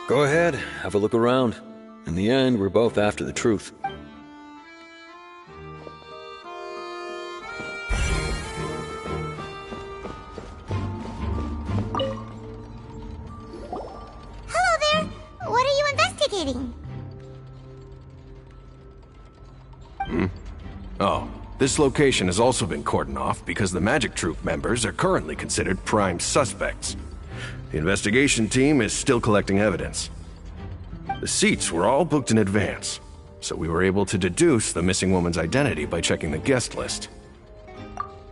Go ahead, have a look around. In the end, we're both after the truth. Hello there! What are you investigating? Oh, this location has also been cordoned off because the Magic Troop members are currently considered prime suspects. The investigation team is still collecting evidence. The seats were all booked in advance, so we were able to deduce the missing woman's identity by checking the guest list.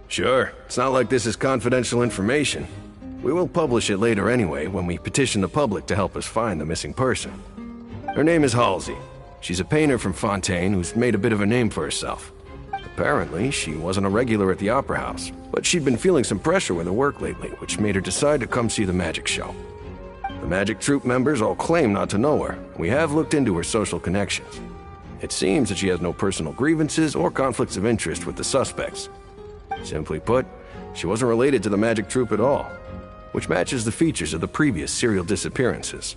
Sure, it's not like this is confidential information. We will publish it later anyway when we petition the public to help us find the missing person. Her name is Halsey. She's a painter from Fontaine who's made a bit of a name for herself. Apparently, she wasn't a regular at the Opera House, but she'd been feeling some pressure with her work lately, which made her decide to come see the magic show. The Magic Troop members all claim not to know her. We have looked into her social connections. It seems that she has no personal grievances or conflicts of interest with the suspects. Simply put, she wasn't related to the Magic Troop at all, which matches the features of the previous serial disappearances.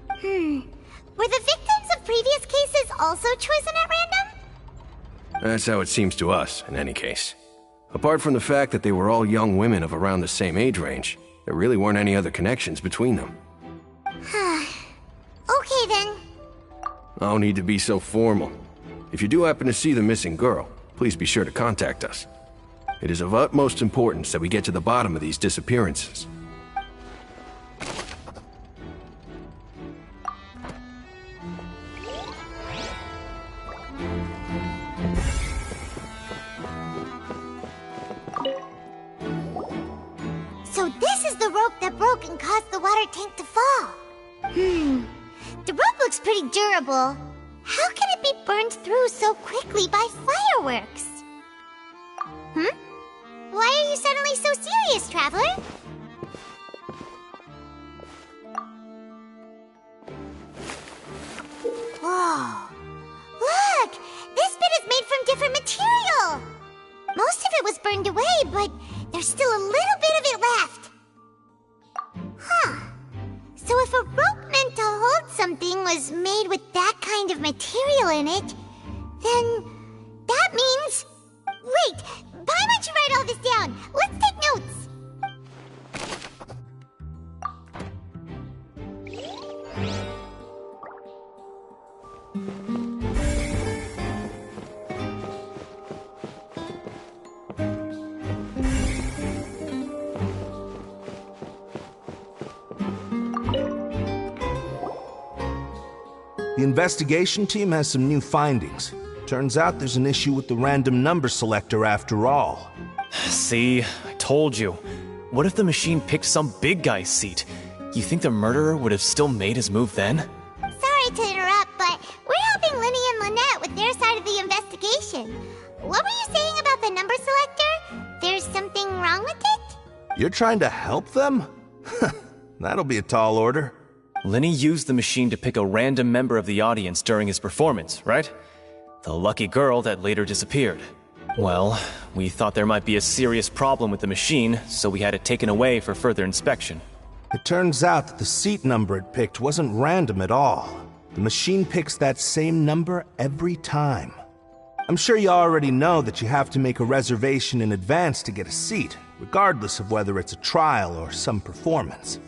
Were the victims of previous cases also chosen at random? That's how it seems to us, in any case. Apart from the fact that they were all young women of around the same age range, there really weren't any other connections between them. Okay then. No need to be so formal. If you do happen to see the missing girl, please be sure to contact us. It is of utmost importance that we get to the bottom of these disappearances. So this is the rope that broke and caused the water tank to fall. The rope looks pretty durable. How can it be burned through so quickly by fireworks? Why are you suddenly so serious, Traveler? Whoa. Look! This bit is made from different material! Most of it was burned away, but there's still a little bit of it left. So if a rope meant to hold something was made with that kind of material in it, then that means... Wait! Why don't you write all this down? Let's take notes! The investigation team has some new findings. Turns out there's an issue with the random number selector after all. See, I told you. What if the machine picked some big guy's seat? You think the murderer would have still made his move then? Sorry to interrupt, but we're helping Linny and Lynette with their side of the investigation. What were you saying about the number selector? There's something wrong with it? You're trying to help them? That'll be a tall order. Linny used the machine to pick a random member of the audience during his performance, right? The lucky girl that later disappeared. Well, we thought there might be a serious problem with the machine, so we had it taken away for further inspection. It turns out that the seat number it picked wasn't random at all. The machine picks that same number every time. I'm sure you already know that you have to make a reservation in advance to get a seat, regardless of whether it's a trial or some performance.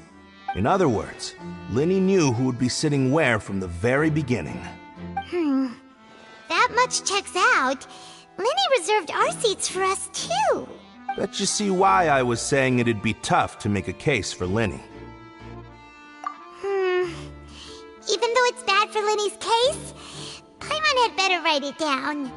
In other words, Linny knew who would be sitting where from the very beginning. That much checks out. Linny reserved our seats for us, too. Bet you see why I was saying it'd be tough to make a case for Linny. Even though it's bad for Linny's case, Paimon had better write it down.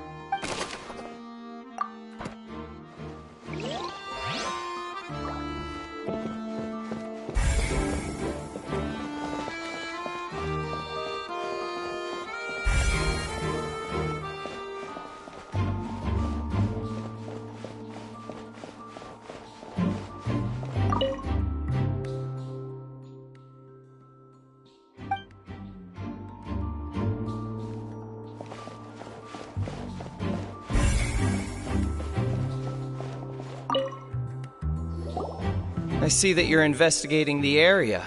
I see that you're investigating the area.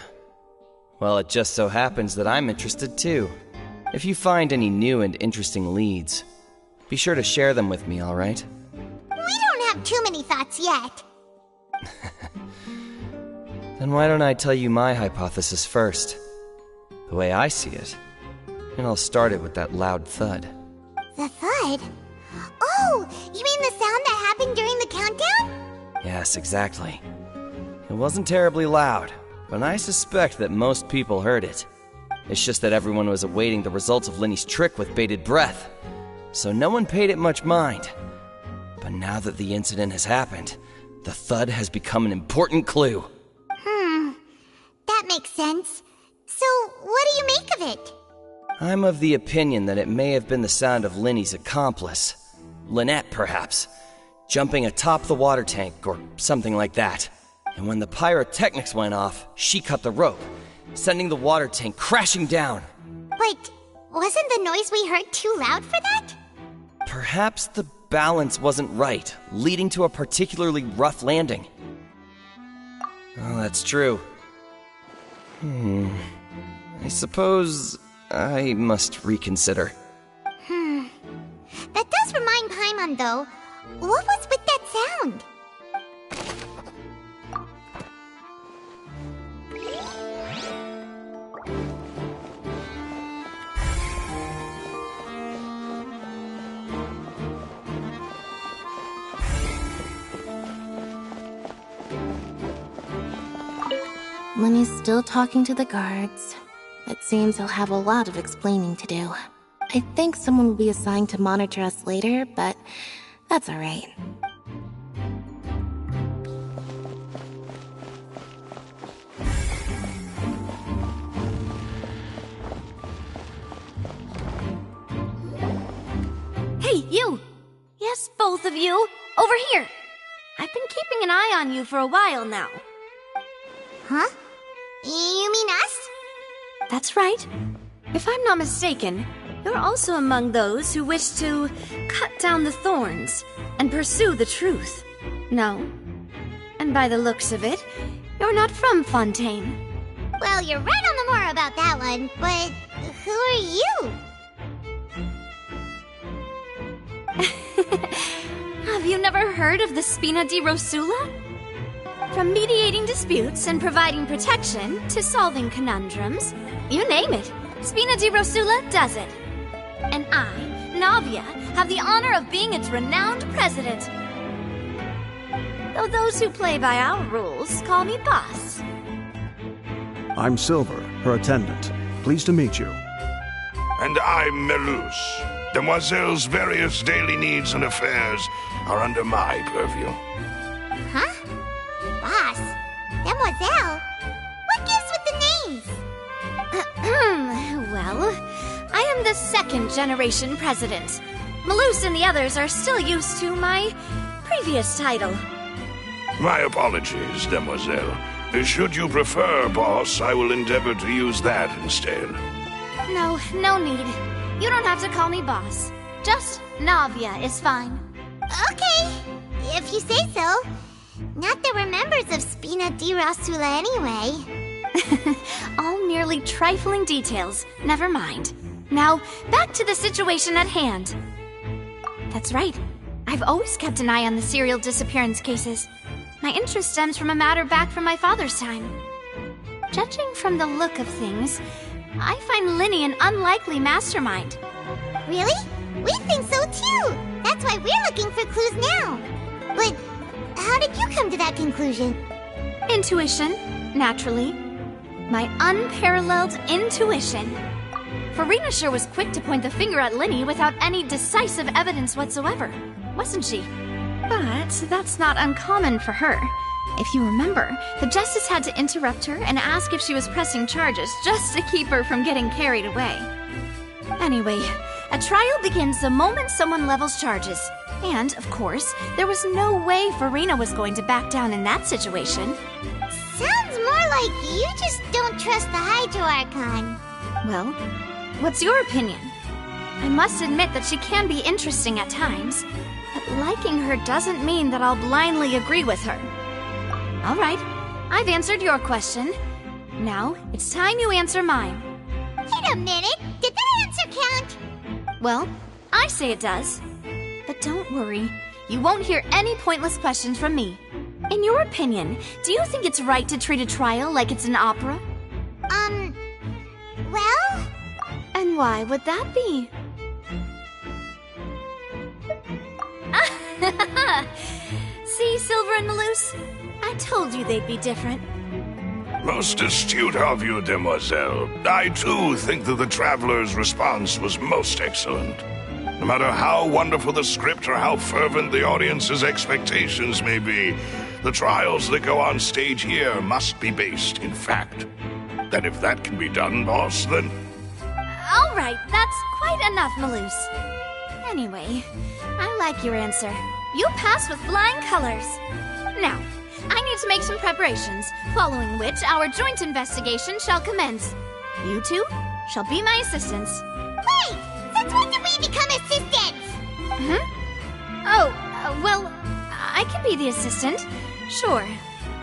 Well, it just so happens that I'm interested too. If you find any new and interesting leads, be sure to share them with me, alright? We don't have too many thoughts yet. Then why don't I tell you my hypothesis first? The way I see it. And I'll start it with that loud thud. The thud? Oh, you mean the sound that happened during the countdown? Yes, exactly. It wasn't terribly loud, but I suspect that most people heard it. It's just that everyone was awaiting the results of Lenny's trick with bated breath, so no one paid it much mind. But now that the incident has happened, the thud has become an important clue. That makes sense. So, what do you make of it? I'm of the opinion that it may have been the sound of Lenny's accomplice. Lynette, perhaps. Jumping atop the water tank, or something like that. And when the pyrotechnics went off, she cut the rope, sending the water tank crashing down. But wasn't the noise we heard too loud for that? Perhaps the balance wasn't right, leading to a particularly rough landing. Oh, that's true. I suppose I must reconsider. That does remind Paimon, though. What was with that sound? Lenny's still talking to the guards. It seems he'll have a lot of explaining to do. I think someone will be assigned to monitor us later, but that's alright. Hey, you! Yes, both of you! Over here! I've been keeping an eye on you for a while now. Huh? You mean us? That's right. If I'm not mistaken, you're also among those who wish to cut down the thorns and pursue the truth. No? And by the looks of it, you're not from Fontaine. Well, you're right on the more about that one, but who are you? Have you never heard of the Spina di Rosula? From mediating disputes and providing protection to solving conundrums, you name it, Spina di Rosula does it. And I, Navia, have the honor of being its renowned president. Though those who play by our rules call me boss. I'm Silver, her attendant. Pleased to meet you. And I'm Melus. Demoiselle's various daily needs and affairs are under my purview. Huh? Boss? Demoiselle? What gives with the names? Well, I am the second generation president. Melus and the others are still used to my previous title. My apologies, Demoiselle. Should you prefer, boss, I will endeavor to use that instead. No need. You don't have to call me boss. Just Navia is fine. Okay, if you say so. Not that we're members of Spina di Rosula anyway. All merely trifling details. Never mind. Now, back to the situation at hand. That's right. I've always kept an eye on the serial disappearance cases. My interest stems from a matter back from my father's time. Judging from the look of things, I find Lenny an unlikely mastermind. Really? We think so too! That's why we're looking for clues now. But how did you come to that conclusion? Intuition, naturally. My unparalleled intuition. Farina sure was quick to point the finger at Lenny without any decisive evidence whatsoever, wasn't she? But that's not uncommon for her. If you remember, the justice had to interrupt her and ask if she was pressing charges just to keep her from getting carried away. Anyway, a trial begins the moment someone levels charges. And, of course, there was no way Farina was going to back down in that situation. Sounds more like you just don't trust the Hydro Archon. Well, what's your opinion? I must admit that she can be interesting at times, but liking her doesn't mean that I'll blindly agree with her. All right, I've answered your question. Now, it's time you answer mine. Wait a minute! Did that answer count? Well, I say it does. But don't worry, you won't hear any pointless questions from me. In your opinion, do you think it's right to treat a trial like it's an opera? Well? And why would that be? See, Silver and Maloose? I told you they'd be different. Most astute of you, demoiselle. I too think that the traveler's response was most excellent. No matter how wonderful the script or how fervent the audience's expectations may be, the trials that go on stage here must be based in fact. And if that can be done, boss, then... All right, that's quite enough, Maloose. Anyway, I like your answer. You passed with flying colors. Now, I need to make some preparations, following which our joint investigation shall commence. You two shall be my assistants. Wait! Since when did we become assistants? Well, I can be the assistant, sure.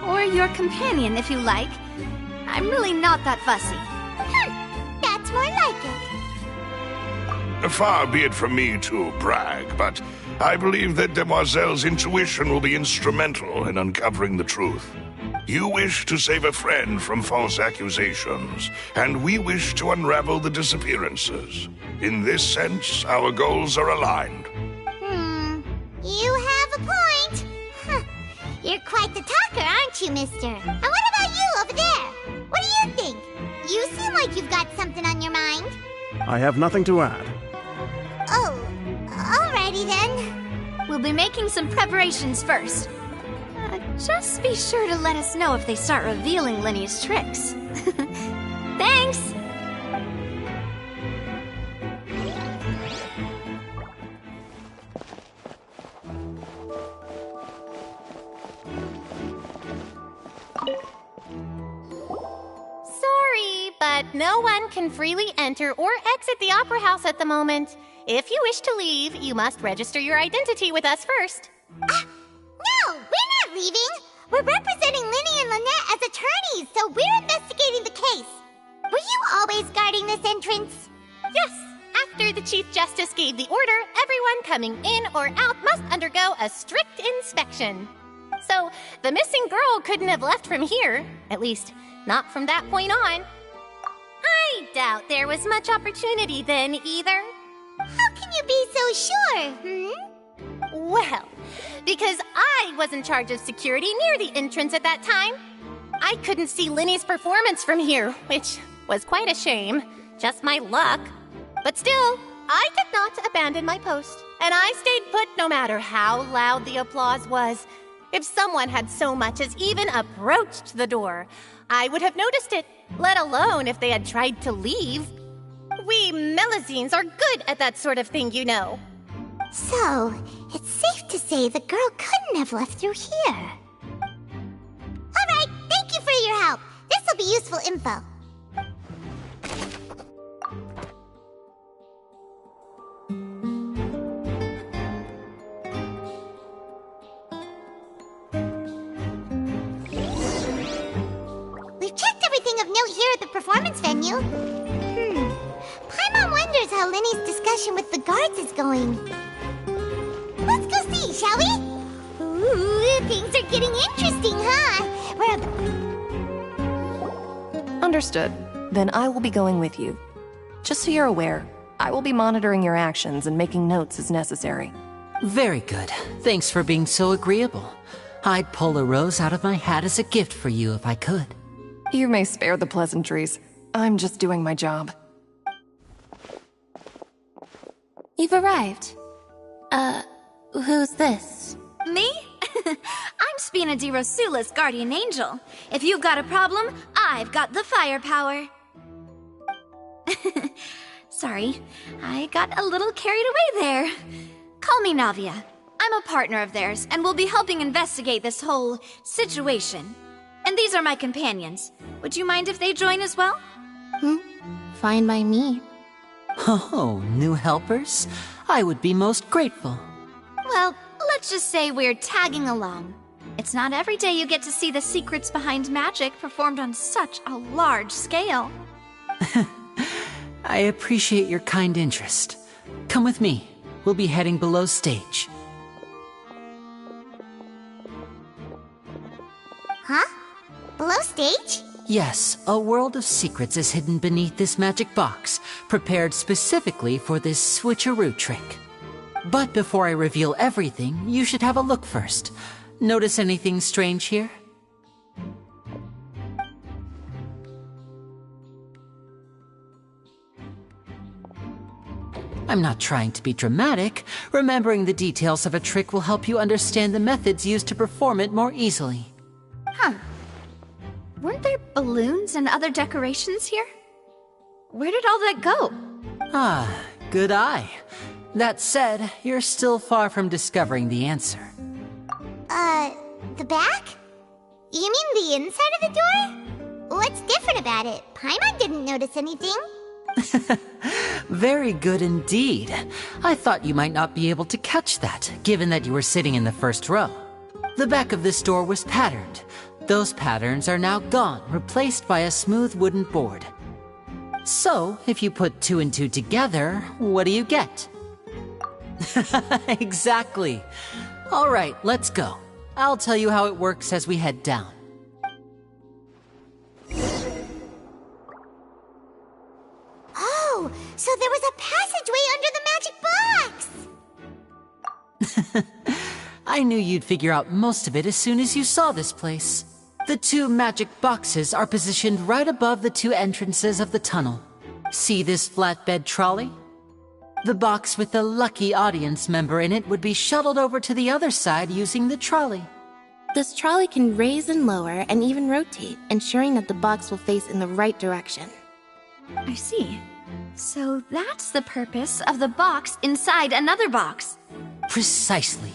Or your companion, if you like. I'm really not that fussy. That's more like it. Far be it from me to brag, but I believe that Demoiselle's intuition will be instrumental in uncovering the truth. You wish to save a friend from false accusations, and we wish to unravel the disappearances. In this sense, our goals are aligned. You have a point. You're quite the talker, aren't you, mister? And what about you over there? What do you think? You seem like you've got something on your mind. I have nothing to add. Oh, alrighty then. We'll be making some preparations first. Just be sure to let us know if they start revealing Lenny's tricks. Thanks! Sorry, but no one can freely enter or exit the Opera House at the moment. If you wish to leave, you must register your identity with us first. No, we're not leaving. We're representing Linny and Lynette as attorneys, so we're investigating the case. Were you always guarding this entrance? Yes. After the Chief Justice gave the order, everyone coming in or out must undergo a strict inspection. So, the missing girl couldn't have left from here. At least, not from that point on. I doubt there was much opportunity then, either. How can you be so sure, Well, because I was in charge of security near the entrance at that time. I couldn't see Linny's performance from here, which was quite a shame. Just my luck. But still, I did not abandon my post, and I stayed put no matter how loud the applause was. If someone had so much as even approached the door, I would have noticed it, let alone if they had tried to leave. We Melusines are good at that sort of thing, you know. So, it's safe to say the girl couldn't have left through here. Alright, thank you for your help. This'll be useful info. We've checked everything of note here at the performance venue. Paimon wonders how Linny's discussion with the guards is going. Let's go see, shall we? Ooh, things are getting interesting, huh? Understood. Then I will be going with you. Just so you're aware, I will be monitoring your actions and making notes as necessary. Very good. Thanks for being so agreeable. I'd pull a rose out of my hat as a gift for you if I could. You may spare the pleasantries. I'm just doing my job. You've arrived. Who's this? Me? I'm Spina di Rosula's guardian angel. If you've got a problem, I've got the firepower. Sorry, I got a little carried away there. Call me Navia. I'm a partner of theirs, and we'll be helping investigate this whole situation. And these are my companions. Would you mind if they join as well? Fine by me. Oh, new helpers? I would be most grateful. Well, let's just say we're tagging along. It's not every day you get to see the secrets behind magic performed on such a large scale. I appreciate your kind interest. Come with me. We'll be heading below stage. Huh? Below stage? Yes, a world of secrets is hidden beneath this magic box, prepared specifically for this switcheroo trick. But before I reveal everything, you should have a look first. Notice anything strange here? I'm not trying to be dramatic. Remembering the details of a trick will help you understand the methods used to perform it more easily. Huh. Weren't there balloons and other decorations here? Where did all that go? Ah, good eye. That said, you're still far from discovering the answer. The back? You mean the inside of the door? What's different about it? Paimon didn't notice anything. Very good indeed. I thought you might not be able to catch that, given that you were sitting in the first row. The back of this door was patterned. Those patterns are now gone, replaced by a smooth wooden board. So, if you put 2 and 2 together, what do you get? Exactly. All right, let's go. I'll tell you how it works as we head down. Oh, so there was a passageway under the magic box! I knew you'd figure out most of it as soon as you saw this place. The 2 magic boxes are positioned right above the 2 entrances of the tunnel. See this flatbed trolley? The box with the lucky audience member in it would be shuttled over to the other side using the trolley. This trolley can raise and lower and even rotate, ensuring that the box will face in the right direction. I see. So that's the purpose of the box inside another box. Precisely.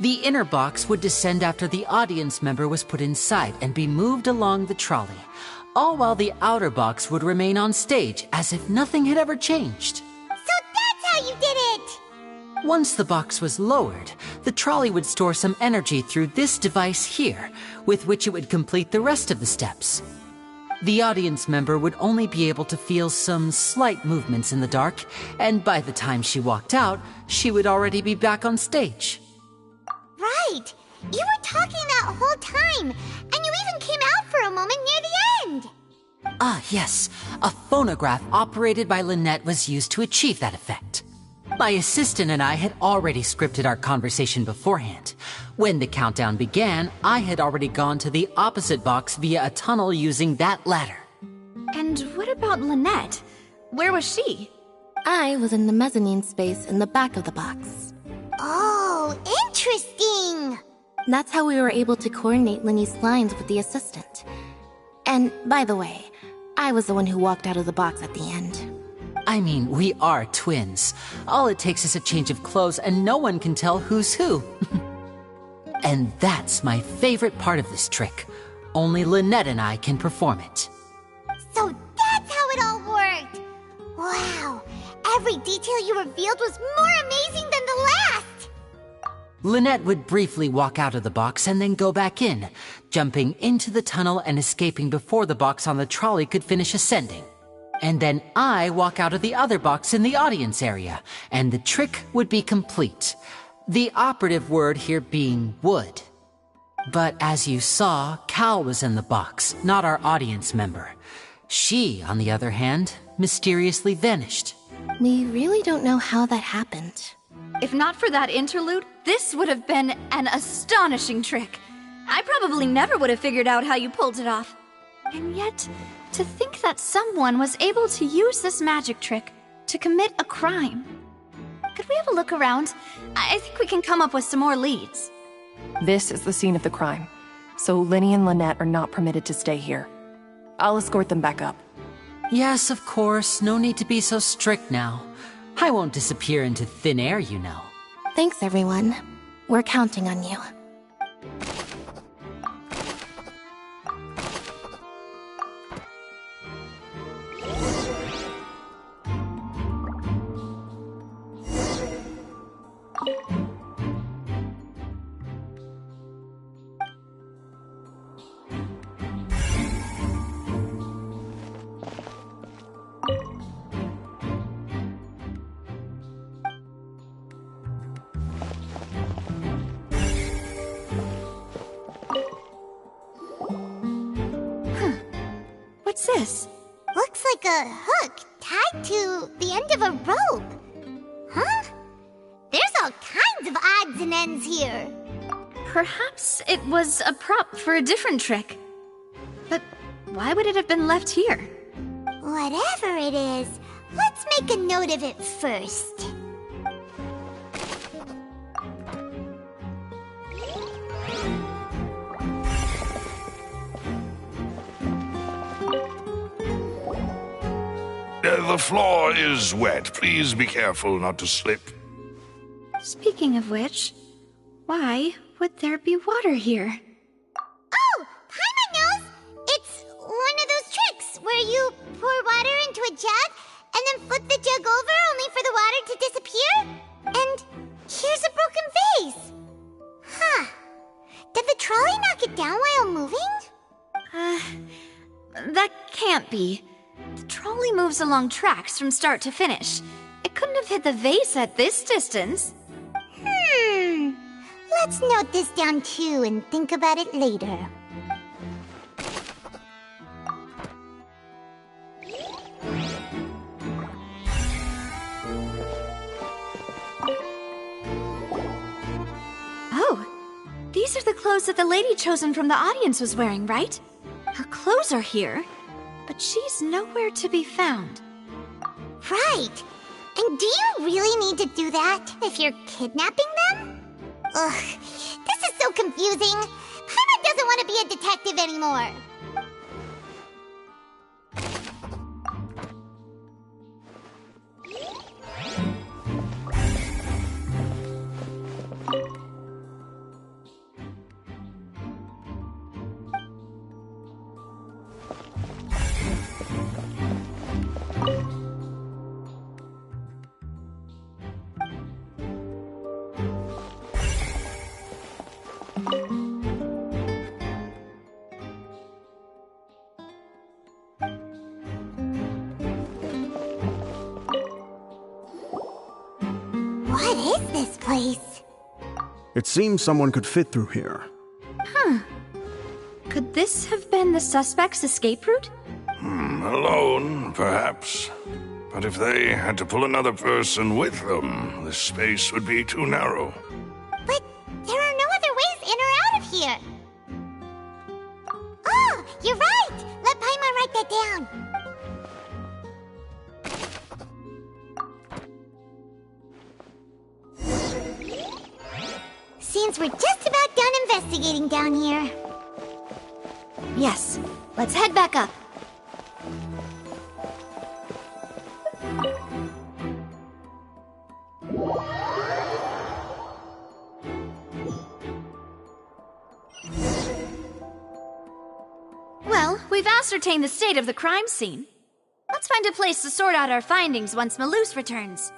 The inner box would descend after the audience member was put inside and be moved along the trolley, all while the outer box would remain on stage as if nothing had ever changed. So that's how you did it! Once the box was lowered, the trolley would store some energy through this device here, with which it would complete the rest of the steps. The audience member would only be able to feel some slight movements in the dark, and by the time she walked out, she would already be back on stage. Right! You were talking that whole time, and you even came out for a moment near the end! Ah, yes. A phonograph operated by Lynette was used to achieve that effect. My assistant and I had already scripted our conversation beforehand. When the countdown began, I had already gone to the opposite box via a tunnel using that ladder. And what about Lynette? Where was she? I was in the mezzanine space in the back of the box. Oh, interesting! That's how we were able to coordinate Linny's lines with the assistant. And, by the way, I was the one who walked out of the box at the end. I mean, we are twins. All it takes is a change of clothes and no one can tell who's who. And that's my favorite part of this trick. Only Lynette and I can perform it. So that's how it all worked! Wow, every detail you revealed was more amazing than the last! Lynette would briefly walk out of the box and then go back in, jumping into the tunnel and escaping before the box on the trolley could finish ascending. And then I walk out of the other box in the audience area, and the trick would be complete. The operative word here being would. But as you saw, Cal was in the box, not our audience member. She, on the other hand, mysteriously vanished. We really don't know how that happened. If not for that interlude, this would have been an astonishing trick. I probably never would have figured out how you pulled it off. And yet, to think that someone was able to use this magic trick to commit a crime. Could we have a look around? I think we can come up with some more leads. This is the scene of the crime, so Linny and Lynette are not permitted to stay here. I'll escort them back up. Yes, of course. No need to be so strict now. I won't disappear into thin air, you know. Thanks, everyone. We're counting on you. looks like a hook tied to the end of a rope. Huh? There's all kinds of odds and ends here. Perhaps it was a prop for a different trick. But why would it have been left here? Whatever it is, let's make a note of it first. The floor is wet. Please be careful not to slip. Speaking of which, why would there be water here? Oh, Paimon knows! It's one of those tricks where you pour water into a jug and then flip the jug over only for the water to disappear? And here's a broken vase. Huh. Did the trolley knock it down while moving? That can't be. The trolley moves along tracks from start to finish. It couldn't have hit the vase at this distance. Let's note this down too and think about it later. Oh, these are the clothes that the lady chosen from the audience was wearing, right? Her clothes are here, but she's nowhere to be found. Right. And do you really need to do that if you're kidnapping them? Ugh, this is so confusing. Paimon doesn't want to be a detective anymore. What is this place? It seems someone could fit through here. Huh. Could this have been the suspect's escape route? Alone, perhaps. But if they had to pull another person with them, the space would be too narrow. But there are no other ways in or out of here. Oh, you're right! Let Paimon write that down. Seems we're just about done investigating down here. Yes, let's head back up. Well, we've ascertained the state of the crime scene. Let's find a place to sort out our findings once Malus returns.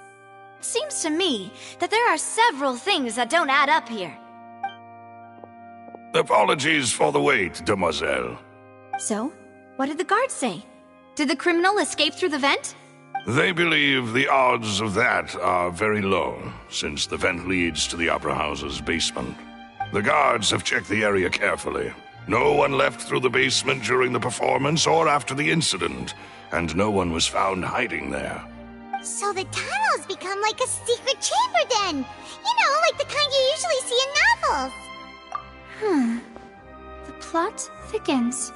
It seems to me that there are several things that don't add up here. Apologies for the wait, demoiselle. So, what did the guards say? Did the criminal escape through the vent? They believe the odds of that are very low, since the vent leads to the Opera House's basement. The guards have checked the area carefully. No one left through the basement during the performance or after the incident, and no one was found hiding there. So the tunnels become like a secret chamber then! You know, like the kind you usually see in novels! The plot thickens.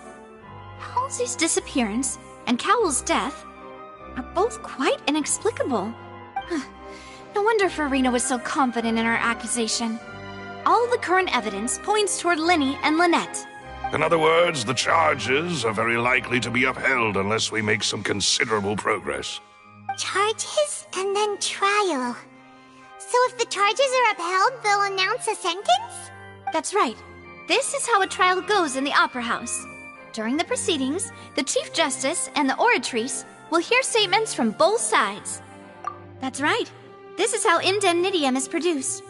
Halsey's disappearance and Cowell's death are both quite inexplicable. No wonder Farina was so confident in her accusation. All the current evidence points toward Linny and Lynette. In other words, the charges are very likely to be upheld unless we make some considerable progress. Charges and then trial. So if the charges are upheld, they'll announce a sentence? That's right. This is how a trial goes in the Opera House. During the proceedings, the Chief Justice and the Oratrice will hear statements from both sides. That's right. This is how indemnitium is produced.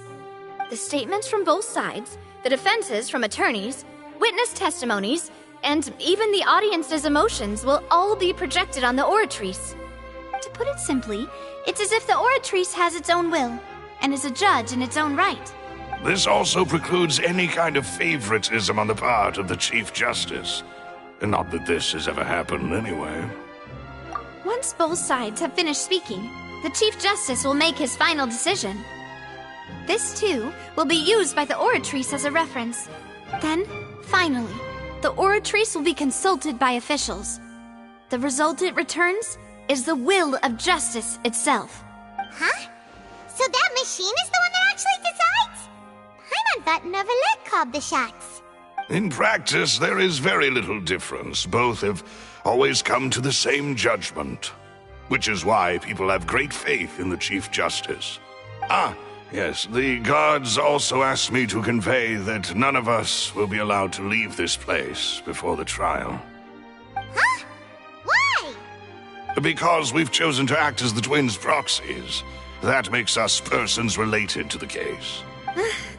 The statements from both sides, the defenses from attorneys, witness testimonies, and even the audience's emotions will all be projected on the Oratrice. To put it simply, it's as if the Oratrice has its own will, and is a judge in its own right. This also precludes any kind of favoritism on the part of the Chief Justice. Not that this has ever happened anyway. Once both sides have finished speaking, the Chief Justice will make his final decision. This, too, will be used by the Oratrice as a reference. Then, finally, the Oratrice will be consulted by officials. The result it returns is the will of justice itself. Huh? So that machine is the one that actually decides? Paimon thought Neverlet called the shots. In practice, there is very little difference. Both have always come to the same judgment, which is why people have great faith in the Chief Justice. Ah, yes, the guards also asked me to convey that none of us will be allowed to leave this place before the trial. Huh? Why? Because we've chosen to act as the twins' proxies. That makes us persons related to the case.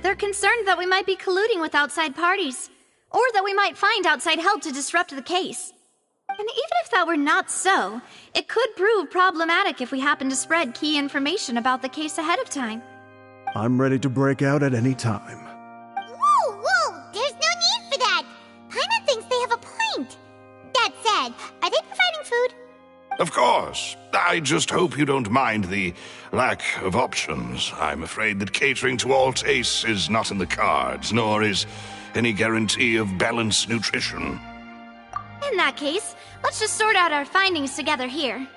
They're concerned that we might be colluding with outside parties, or that we might find outside help to disrupt the case. And even if that were not so, it could prove problematic if we happen to spread key information about the case ahead of time. I'm ready to break out at any time. Whoa! There's no need for that! Paimon thinks they have a point. That said, are they providing food? Of course. I just hope you don't mind the lack of options. I'm afraid that catering to all tastes is not in the cards, nor is any guarantee of balanced nutrition. In that case, let's just sort out our findings together here.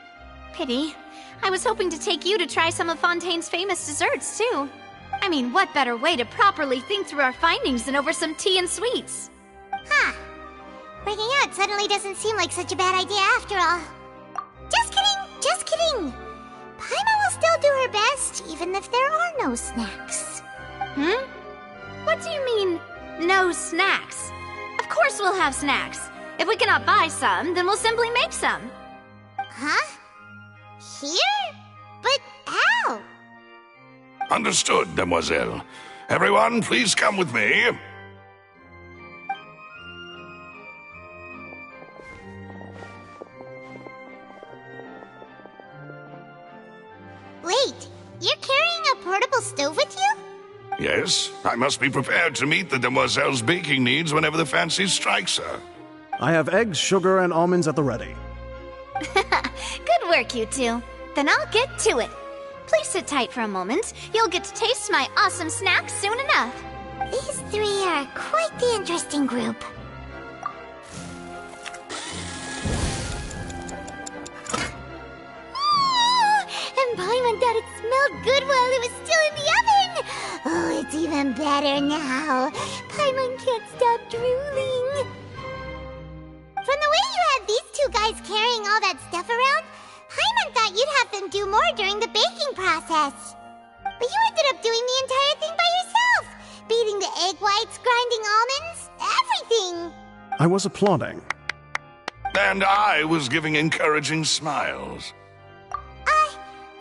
Pity. I was hoping to take you to try some of Fontaine's famous desserts, too. I mean, what better way to properly think through our findings than over some tea and sweets? Huh. Breaking out suddenly doesn't seem like such a bad idea after all. Just kidding! Paimon will still do her best, even if there are no snacks. What do you mean, no snacks? Of course we'll have snacks. If we cannot buy some, then we'll simply make some. Huh? Here? But how? Understood, Demoiselle. Everyone, please come with me. Wait, you're carrying a portable stove with you? Yes, I must be prepared to meet the Demoiselle's baking needs whenever the fancy strikes her. I have eggs, sugar, and almonds at the ready. Good work, you two. Then I'll get to it. Please sit tight for a moment. You'll get to taste my awesome snacks soon enough. These three are quite the interesting group. And Paimon thought it smelled good while it was still in the oven! Oh, it's even better now. Paimon can't stop drooling. From the way you had these two guys carrying all that stuff around, Paimon thought you'd have them do more during the baking process. But you ended up doing the entire thing by yourself! Beating the egg whites, grinding almonds, everything! I was applauding. And I was giving encouraging smiles.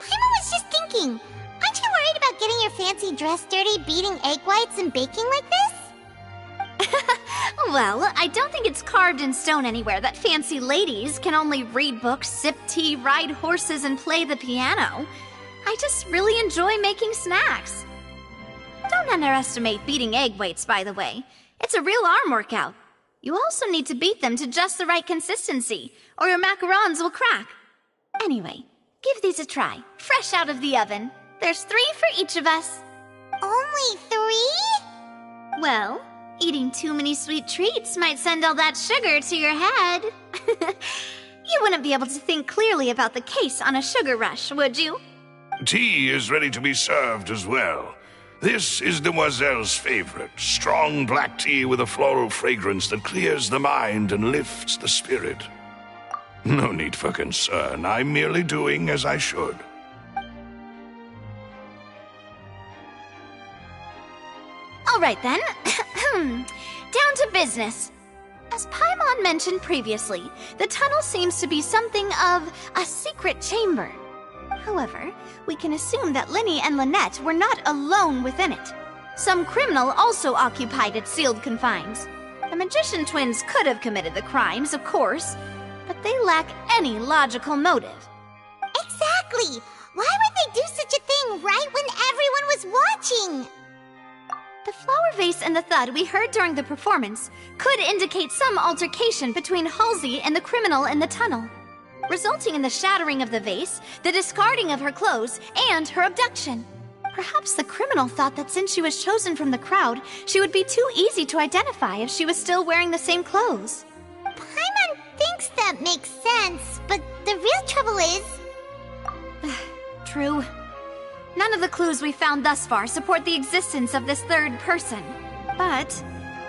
Paimon was just thinking, aren't you worried about getting your fancy dress dirty, beating egg whites and baking like this? Well, I don't think it's carved in stone anywhere that fancy ladies can only read books, sip tea, ride horses, and play the piano. I just really enjoy making snacks. Don't underestimate beating egg whites, by the way. It's a real arm workout. You also need to beat them to just the right consistency, or your macarons will crack. Anyway, give these a try, fresh out of the oven. There's 3 for each of us. Only 3? Well, eating too many sweet treats might send all that sugar to your head. You wouldn't be able to think clearly about the case on a sugar rush, would you? Tea is ready to be served as well. This is Demoiselle's favorite, strong black tea with a floral fragrance that clears the mind and lifts the spirit. No need for concern. I'm merely doing as I should. All right then. Down to business. As Paimon mentioned previously, the tunnel seems to be something of a secret chamber. However, we can assume that Linny and Lynette were not alone within it. Some criminal also occupied its sealed confines. The magician twins could have committed the crimes, of course, but they lack any logical motive. Exactly! Why would they do such a thing right when everyone was watching? The flower vase and the thud we heard during the performance could indicate some altercation between Halsey and the criminal in the tunnel. resulting in the shattering of the vase, the discarding of her clothes, and her abduction. Perhaps the criminal thought that since she was chosen from the crowd, she would be too easy to identify if she was still wearing the same clothes. Paimon thinks that makes sense, but the real trouble is... True. None of the clues we found thus far support the existence of this third person. But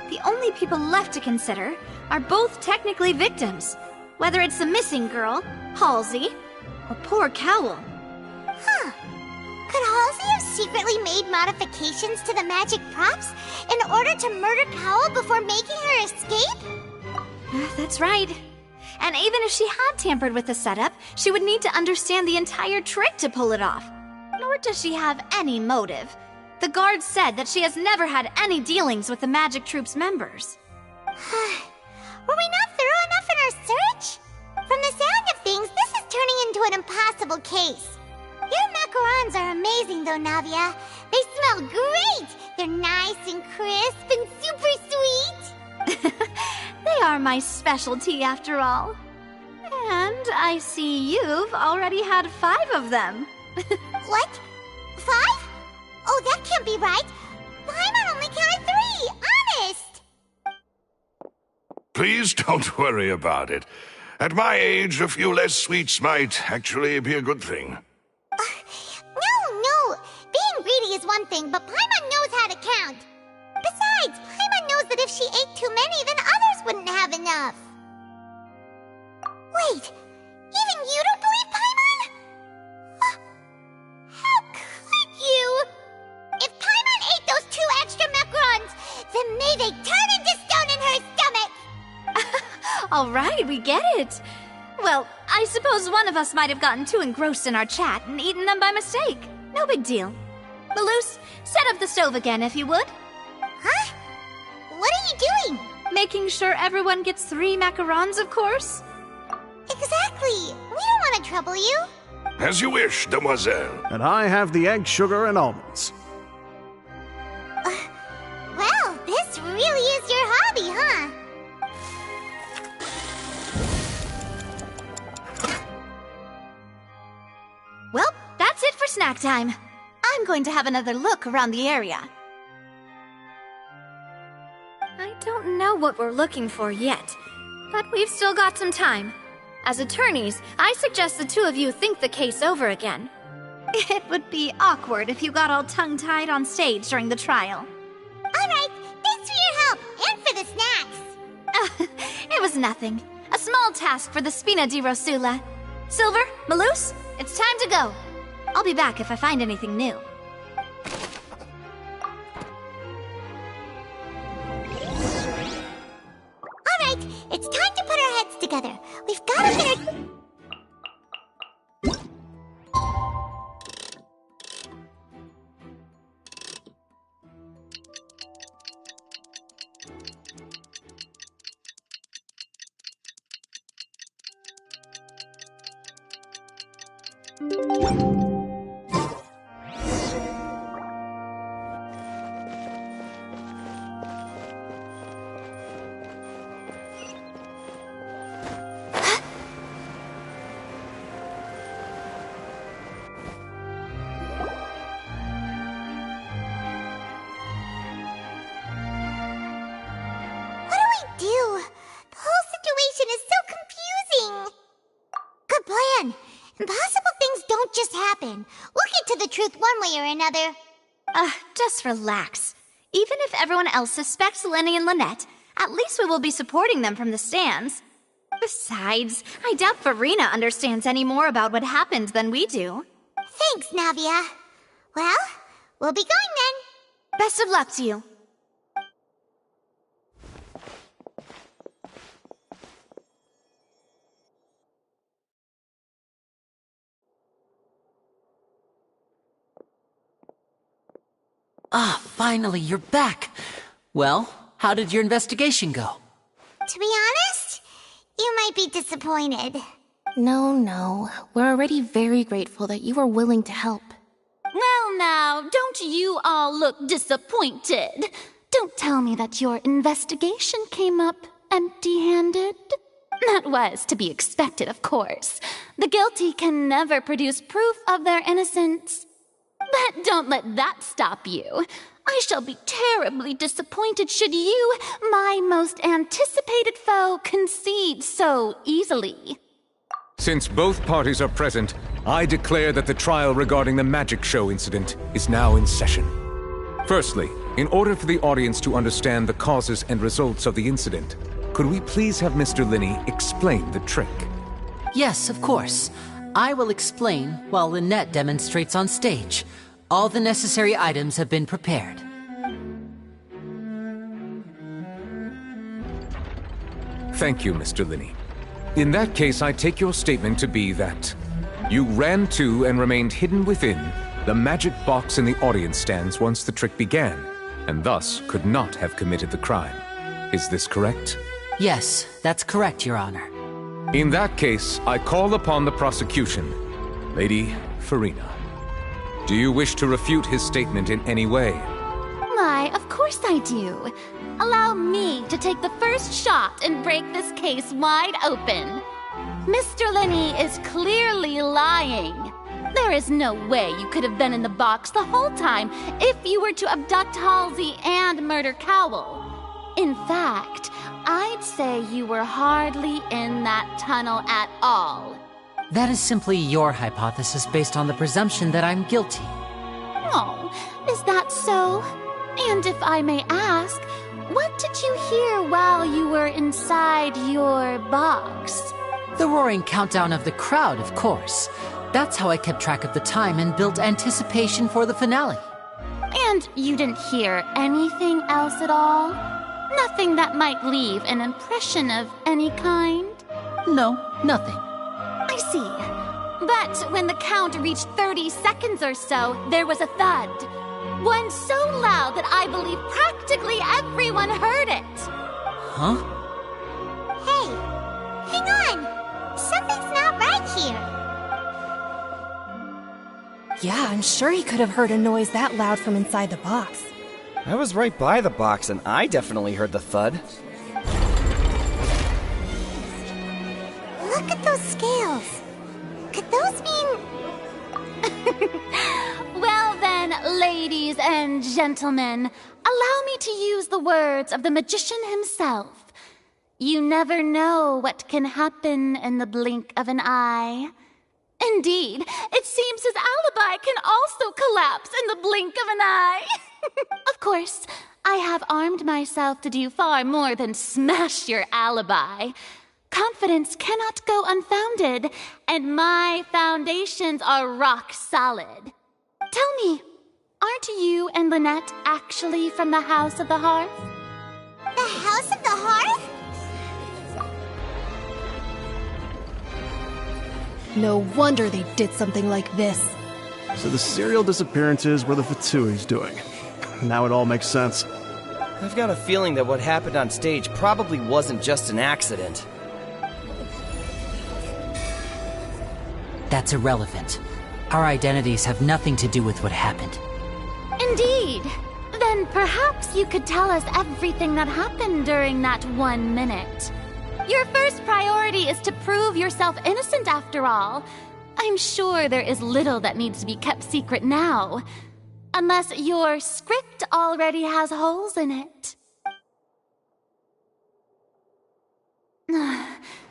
the only people left to consider are both technically victims, whether it's the missing girl, Halsey, or poor Cowl. Huh. Could Halsey have secretly made modifications to the magic props in order to murder Cowl before making her escape? That's right. And even if she had tampered with the setup, she would need to understand the entire trick to pull it off. Nor does she have any motive. The guards said that she has never had any dealings with the Magic Troop's members. Were we not thorough enough in our search? From the sound of things, this is turning into an impossible case. Your macarons are amazing though, Navia. They smell great! They're nice and crisp and super sweet! They are my specialty after all. And I see you've already had 5 of them. What? 5? Oh, that can't be right. Paimon only counted 3, honest! Please don't worry about it. At my age, a few less sweets might actually be a good thing. No. Being greedy is one thing, but Paimon knows how to count. Besides, Paimon knows that if she ate too many, then others wouldn't have enough. Wait, even you don't believe Paimon? How could you? If Paimon ate those 2 extra macarons, then may they turn into stone in her stomach! All right, we get it. Well, I suppose one of us might have gotten too engrossed in our chat and eaten them by mistake. No big deal. Maloose, set up the stove again if you would. Huh? What are you doing? Making sure everyone gets 3 macarons, of course. Exactly. We don't want to trouble you. As you wish, demoiselle. And I have the egg, sugar, and almonds. Well, this really is your hobby, huh? Well, that's it for snack time. I'm going to have another look around the area. I don't know what we're looking for yet, but we've still got some time. As attorneys, I suggest the 2 of you think the case over again. It would be awkward if you got all tongue-tied on stage during the trial. All right, thanks for your help, and for the snacks. It was nothing. A small task for the Spina di Rosula. Silver, Maloose, it's time to go. I'll be back if I find anything new. All right, it's time to put our heads together. We've got to get our... Impossible things don't just happen. We'll get to the truth one way or another. Just relax. Even if everyone else suspects Lenny and Lynette, at least we will be supporting them from the stands. Besides, I doubt Farina understands any more about what happened than we do. Thanks, Navia. Well, we'll be going then. Best of luck to you. Ah, finally, you're back. Well, how did your investigation go? To be honest, you might be disappointed. No. We're already very grateful that you were willing to help. Well now, don't you all look disappointed. Don't tell me that your investigation came up empty-handed. That was to be expected, of course. The guilty can never produce proof of their innocence. But don't let that stop you. I shall be terribly disappointed should you, my most anticipated foe, concede so easily. Since both parties are present, I declare that the trial regarding the magic show incident is now in session. Firstly, in order for the audience to understand the causes and results of the incident, could we please have Mr. Linney explain the trick? Yes, of course. I will explain while Lynette demonstrates on stage. All the necessary items have been prepared. Thank you, Mr. Linney. In that case, I take your statement to be that you ran to and remained hidden within the magic box in the audience stands once the trick began, and thus could not have committed the crime. Is this correct? Yes, that's correct, Your Honor. In that case, I call upon the prosecution. Lady Farina, do you wish to refute his statement in any way? Why, of course I do. Allow me to take the first shot and break this case wide open. Mr. Linney is clearly lying. There is no way you could have been in the box the whole time if you were to abduct Halsey and murder Cowell. In fact, I'd say you were hardly in that tunnel at all. That is simply your hypothesis based on the presumption that I'm guilty. Oh, is that so? And if I may ask, what did you hear while you were inside your box? The roaring countdown of the crowd, of course. That's how I kept track of the time and built anticipation for the finale. And you didn't hear anything else at all? Nothing that might leave an impression of any kind? No, nothing. I see. But when the count reached 30 seconds or so, there was a thud. One so loud that I believe practically everyone heard it. Huh? Hey, hang on! Something's not right here. Yeah, I'm sure he could have heard a noise that loud from inside the box. I was right by the box, and I definitely heard the thud. Look at those scales. Could those mean... Well then, ladies and gentlemen, allow me to use the words of the magician himself. You never know what can happen in the blink of an eye. Indeed, it seems his alibi can also collapse in the blink of an eye. Of course, I have armed myself to do far more than smash your alibi. Confidence cannot go unfounded, and my foundations are rock solid. Tell me, aren't you and Lynette actually from the House of the Hearth? The House of the Hearth? No wonder they did something like this. So the serial disappearances were the Fatsui's doing. Now it all makes sense. I've got a feeling that what happened on stage probably wasn't just an accident. That's irrelevant. Our identities have nothing to do with what happened. Indeed. Then perhaps you could tell us everything that happened during that 1 minute. Your first priority is to prove yourself innocent, after all. I'm sure there is little that needs to be kept secret now. Unless your script already has holes in it.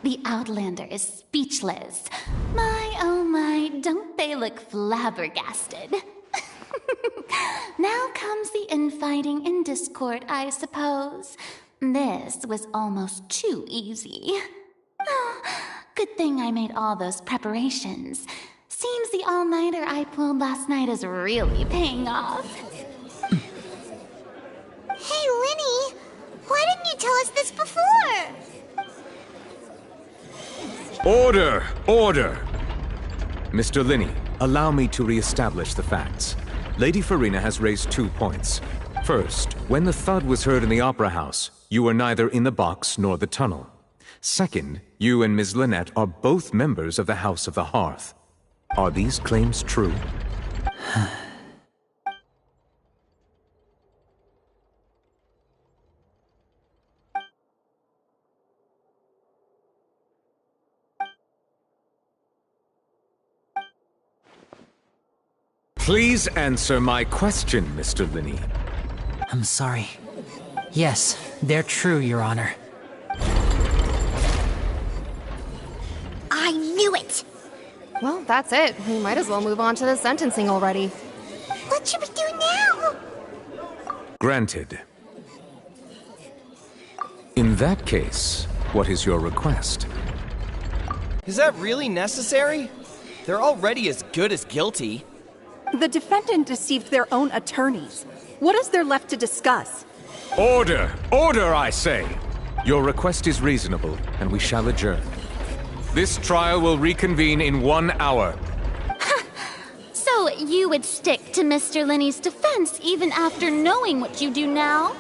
The Outlander is speechless. My, oh my, don't they look flabbergasted? Now comes the infighting and discord, I suppose. This was almost too easy. Oh, good thing I made all those preparations. Seems the all-nighter I pulled last night is really paying off. Hey, Linny! Why didn't you tell us this before? Order! Order! Mr. Linney, allow me to re-establish the facts. Lady Farina has raised 2 points. First, when the thud was heard in the Opera House, you were neither in the box nor the tunnel. Second, you and Ms. Lynette are both members of the House of the Hearth. Are these claims true? Please answer my question, Mr. Linney. I'm sorry. Yes, they're true, Your Honor. I knew it! Well, that's it. We might as well move on to the sentencing already. What should we do now? Granted. In that case, what is your request? Is that really necessary? They're already as good as guilty. The defendant deceived their own attorneys. What is there left to discuss? Order! Order, I say! Your request is reasonable, and we shall adjourn. This trial will reconvene in 1 hour. So you would stick to Mr. Linney's defense even after knowing what you do now?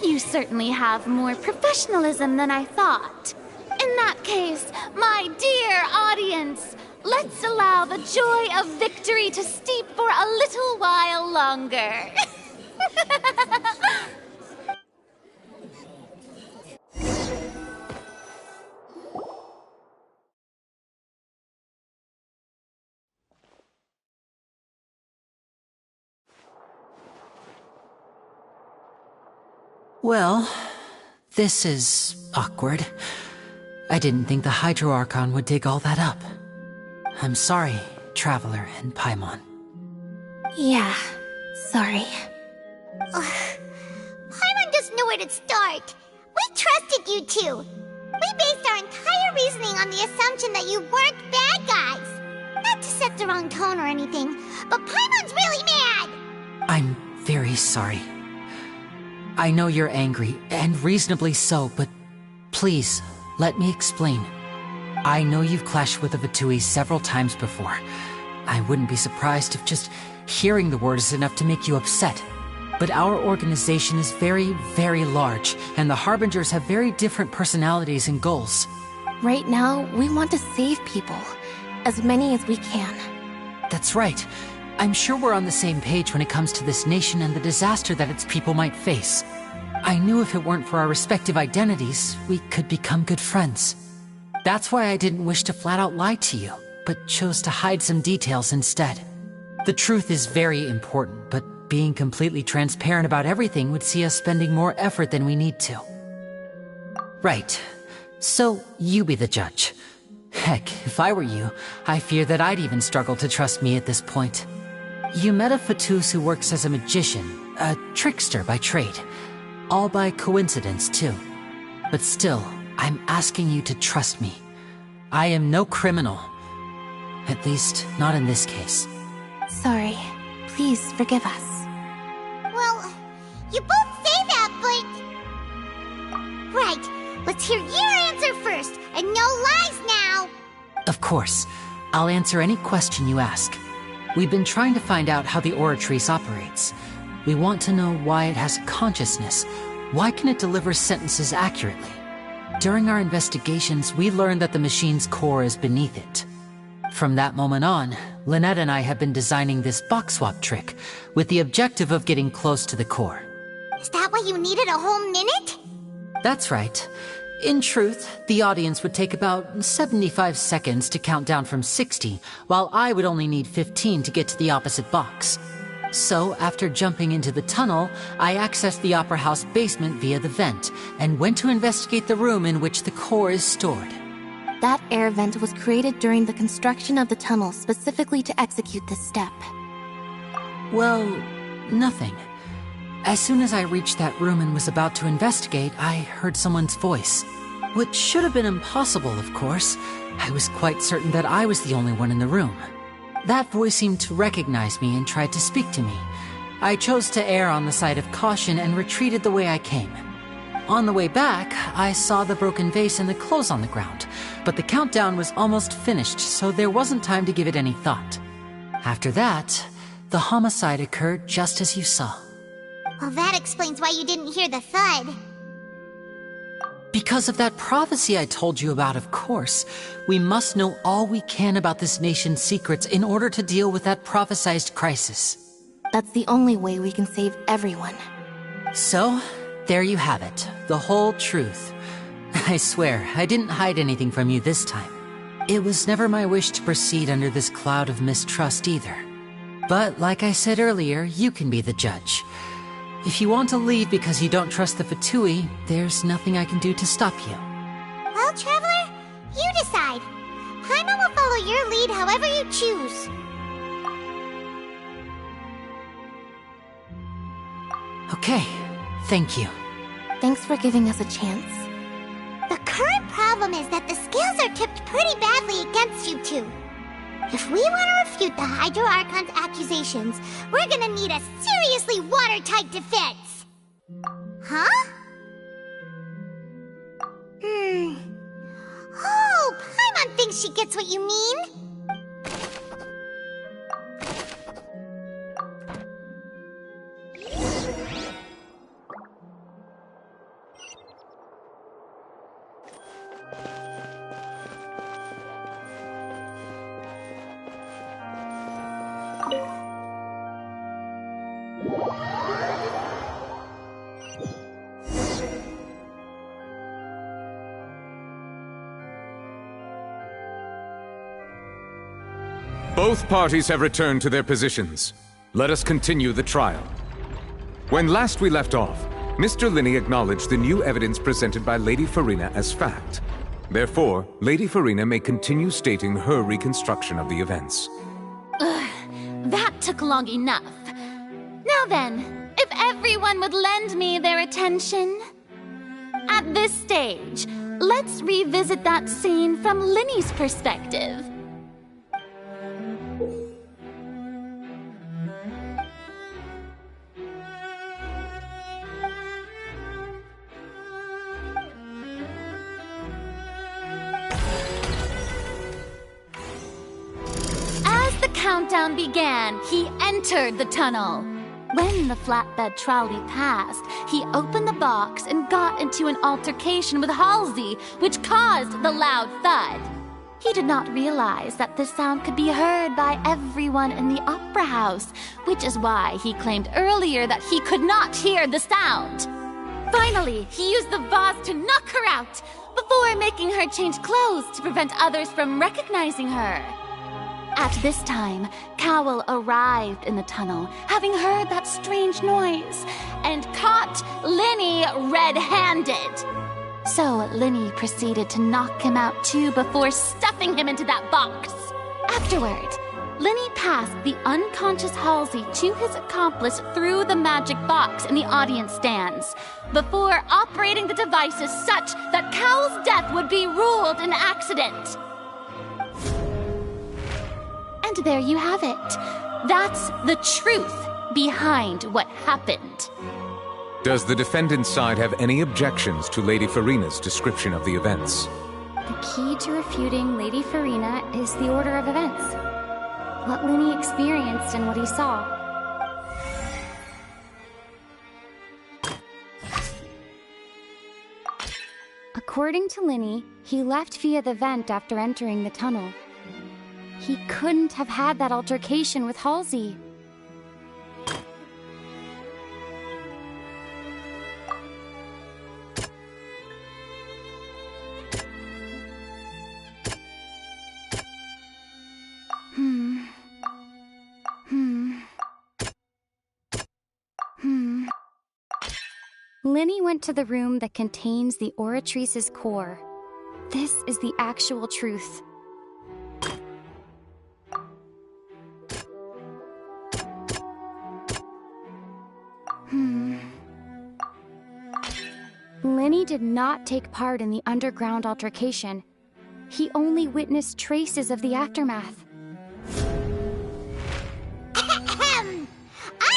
You certainly have more professionalism than I thought. In that case, my dear audience, let's allow the joy of victory to steep for a little while longer. Well, this is awkward. I didn't think the Hydro Archon would dig all that up. I'm sorry, Traveler and Paimon. Yeah, sorry. Paimon doesn't know where to start. We trusted you two. We based our entire reasoning on the assumption that you weren't bad guys. Not to set the wrong tone or anything, but Paimon's really mad! I'm very sorry. I know you're angry, and reasonably so, but please, let me explain. I know you've clashed with the Fatui several times before. I wouldn't be surprised if just hearing the word is enough to make you upset. But our organization is very, very large, and the Harbingers have very different personalities and goals. Right now, we want to save people. As many as we can. That's right. I'm sure we're on the same page when it comes to this nation and the disaster that its people might face. I knew if it weren't for our respective identities, we could become good friends. That's why I didn't wish to flat out lie to you, but chose to hide some details instead. The truth is very important, but being completely transparent about everything would see us spending more effort than we need to. Right. So, you be the judge. Heck, if I were you, I fear that I'd even struggle to trust me at this point. You met a Fatus who works as a magician, a trickster by trade. All by coincidence, too. But still, I'm asking you to trust me. I am no criminal. At least, not in this case. Sorry. Please forgive us. Well, you both say that, but... Right, let's hear your answer first, and no lies now! Of course. I'll answer any question you ask. We've been trying to find out how the Oratrice operates. We want to know why it has consciousness. Why can it deliver sentences accurately? During our investigations, we learned that the machine's core is beneath it. From that moment on, Lynette and I have been designing this box swap trick, with the objective of getting close to the core. Is that why you needed a whole minute? That's right. In truth, the audience would take about 75 seconds to count down from 60, while I would only need 15 to get to the opposite box. So, after jumping into the tunnel, I accessed the Opera House basement via the vent, and went to investigate the room in which the core is stored. That air vent was created during the construction of the tunnel specifically to execute this step. Well, nothing. As soon as I reached that room and was about to investigate, I heard someone's voice. Which should have been impossible, of course. I was quite certain that I was the only one in the room. That voice seemed to recognize me and tried to speak to me. I chose to err on the side of caution and retreated the way I came. On the way back, I saw the broken vase and the clothes on the ground, but the countdown was almost finished, so there wasn't time to give it any thought. After that, the homicide occurred just as you saw. Well, that explains why you didn't hear the thud. Because of that prophecy I told you about, of course. We must know all we can about this nation's secrets in order to deal with that prophesized crisis. That's the only way we can save everyone. So, there you have it. The whole truth. I swear, I didn't hide anything from you this time. It was never my wish to proceed under this cloud of mistrust either. But like I said earlier, you can be the judge. If you want to leave because you don't trust the Fatui, there's nothing I can do to stop you. Well, Traveler, you decide. Paimon will follow your lead however you choose. Okay, thank you. Thanks for giving us a chance. The current problem is that the scales are tipped pretty badly against you two. If we want to refute the Hydro Archon's accusations, we're gonna need a seriously watertight defense. Huh? Oh, Paimon thinks she gets what you mean. Both parties have returned to their positions. Let us continue the trial. When last we left off, Mr. Linney acknowledged the new evidence presented by Lady Farina as fact. Therefore, Lady Farina may continue stating her reconstruction of the events. That took long enough. Now then, if everyone would lend me their attention. At this stage, let's revisit that scene from Linney's perspective. Countdown began, he entered the tunnel. When the flatbed trolley passed, he opened the box and got into an altercation with Halsey, which caused the loud thud. He did not realize that this sound could be heard by everyone in the opera house, which is why he claimed earlier that he could not hear the sound. Finally, he used the vase to knock her out, before making her change clothes to prevent others from recognizing her. At this time, Cowell arrived in the tunnel, having heard that strange noise, and caught Linney red-handed. So Linney proceeded to knock him out too before stuffing him into that box. Afterward, Linney passed the unconscious Halsey to his accomplice through the magic box in the audience stands, before operating the devices such that Cowell's death would be ruled an accident. And there you have it. That's the truth behind what happened. Does the defendant's side have any objections to Lady Farina's description of the events? The key to refuting Lady Farina is the order of events. What Linney experienced and what he saw. According to Linney, he left via the vent after entering the tunnel. He couldn't have had that altercation with Halsey. Linney went to the room that contains the Oratrice's core. This is the actual truth. Linney did not take part in the underground altercation. He only witnessed traces of the aftermath.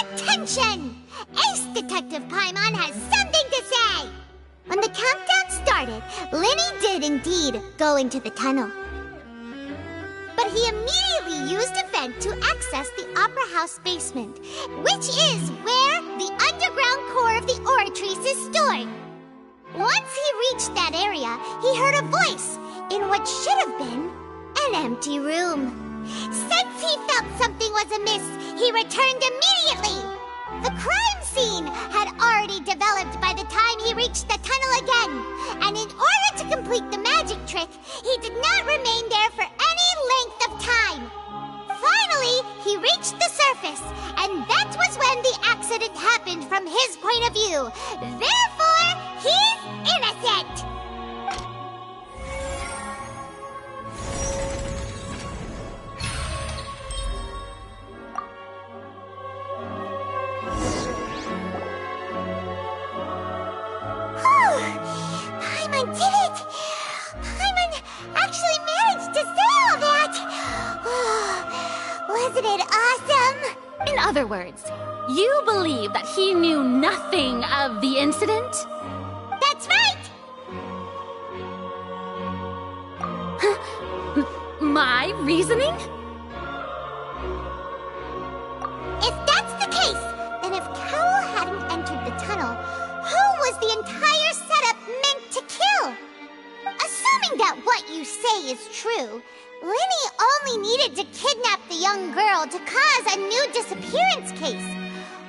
Attention! Ace Detective Paimon has something to say! When the countdown started, Linney did indeed go into the tunnel. But he immediately used a vent to access the Opera House basement, which is where the underground core of the Oratrice is stored. Once he reached that area, he heard a voice in what should have been an empty room. Since he felt something was amiss, he returned immediately. The crime scene had already developed by the time he reached the tunnel again, and in order to complete the magic trick, he did not remain there for any length of time. Finally, he reached the surface, and that was when the accident happened from his point of view. Therefore, he's innocent! Paimon did it! Paimon actually managed to say all that! Wasn't it awesome? In other words, you believe that he knew nothing of the incident? That's right! My reasoning? If that's the case, then if Cowell hadn't entered the tunnel, who was the entire setup meant to kill? Assuming that what you say is true, Linny only needed to kidnap the young girl to cause a new disappearance case.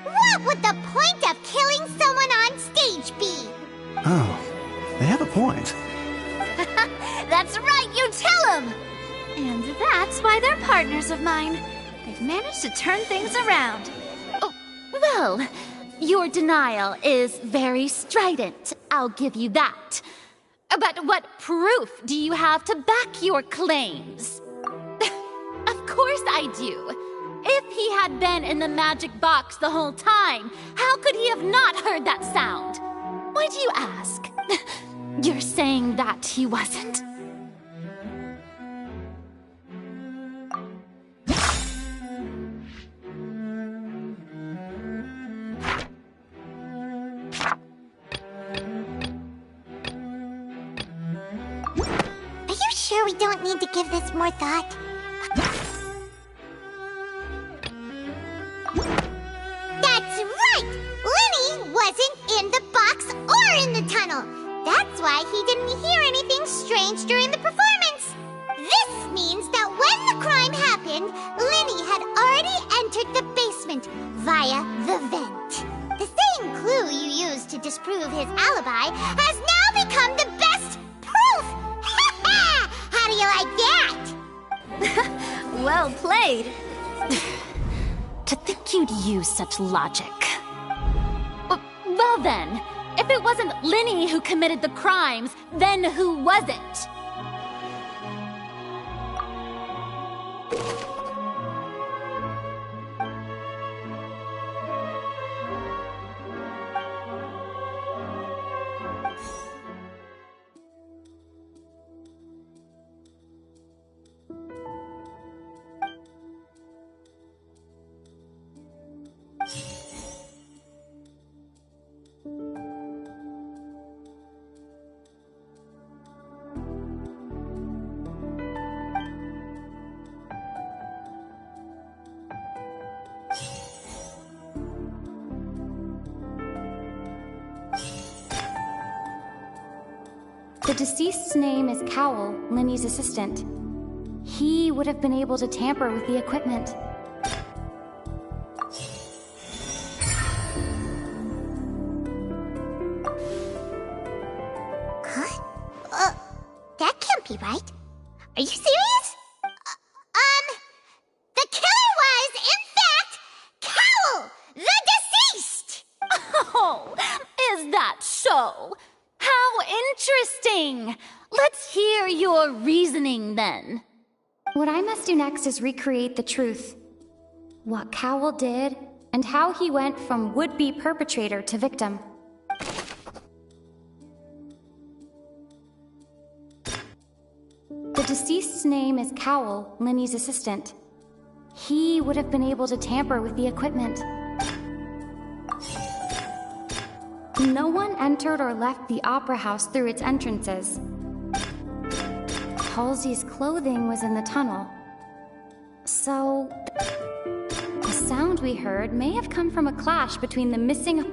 What would the point of killing someone on stage be? Oh, they have a point. That's right, you tell him! And that's why they're partners of mine. They've managed to turn things around. Oh, well, your denial is very strident, I'll give you that. But what proof do you have to back your claims? Of course I do. If he had been in the magic box the whole time, how could he have not heard that sound? Why do you ask? You're saying that he wasn't? Are you sure we don't need to give this more thought? That's right! Linny wasn't in the box or in the tunnel. That's why he didn't hear anything strange during the performance. This means that when the crime happened, Linny had already entered the basement via the vent. The same clue you used to disprove his alibi has now become the best proof! How do you like that? Well played. To think you'd use such logic. Well then, if it wasn't Linny who committed the crimes, then who was it? The deceased's name is Cowell, Linny's assistant. He would have been able to tamper with the equipment. Huh? That can't be right. Are you serious? The killer was, in fact, Cowell, the deceased! Oh, is that so? How interesting! Let's hear your reasoning then. What I must do next is recreate the truth. What Cowell did, and how he went from would-be perpetrator to victim. The deceased's name is Cowell, Linny's assistant. He would have been able to tamper with the equipment. No one entered or left the opera house through its entrances. Halsey's clothing was in the tunnel. So, the sound we heard may have come from a clash between the missing...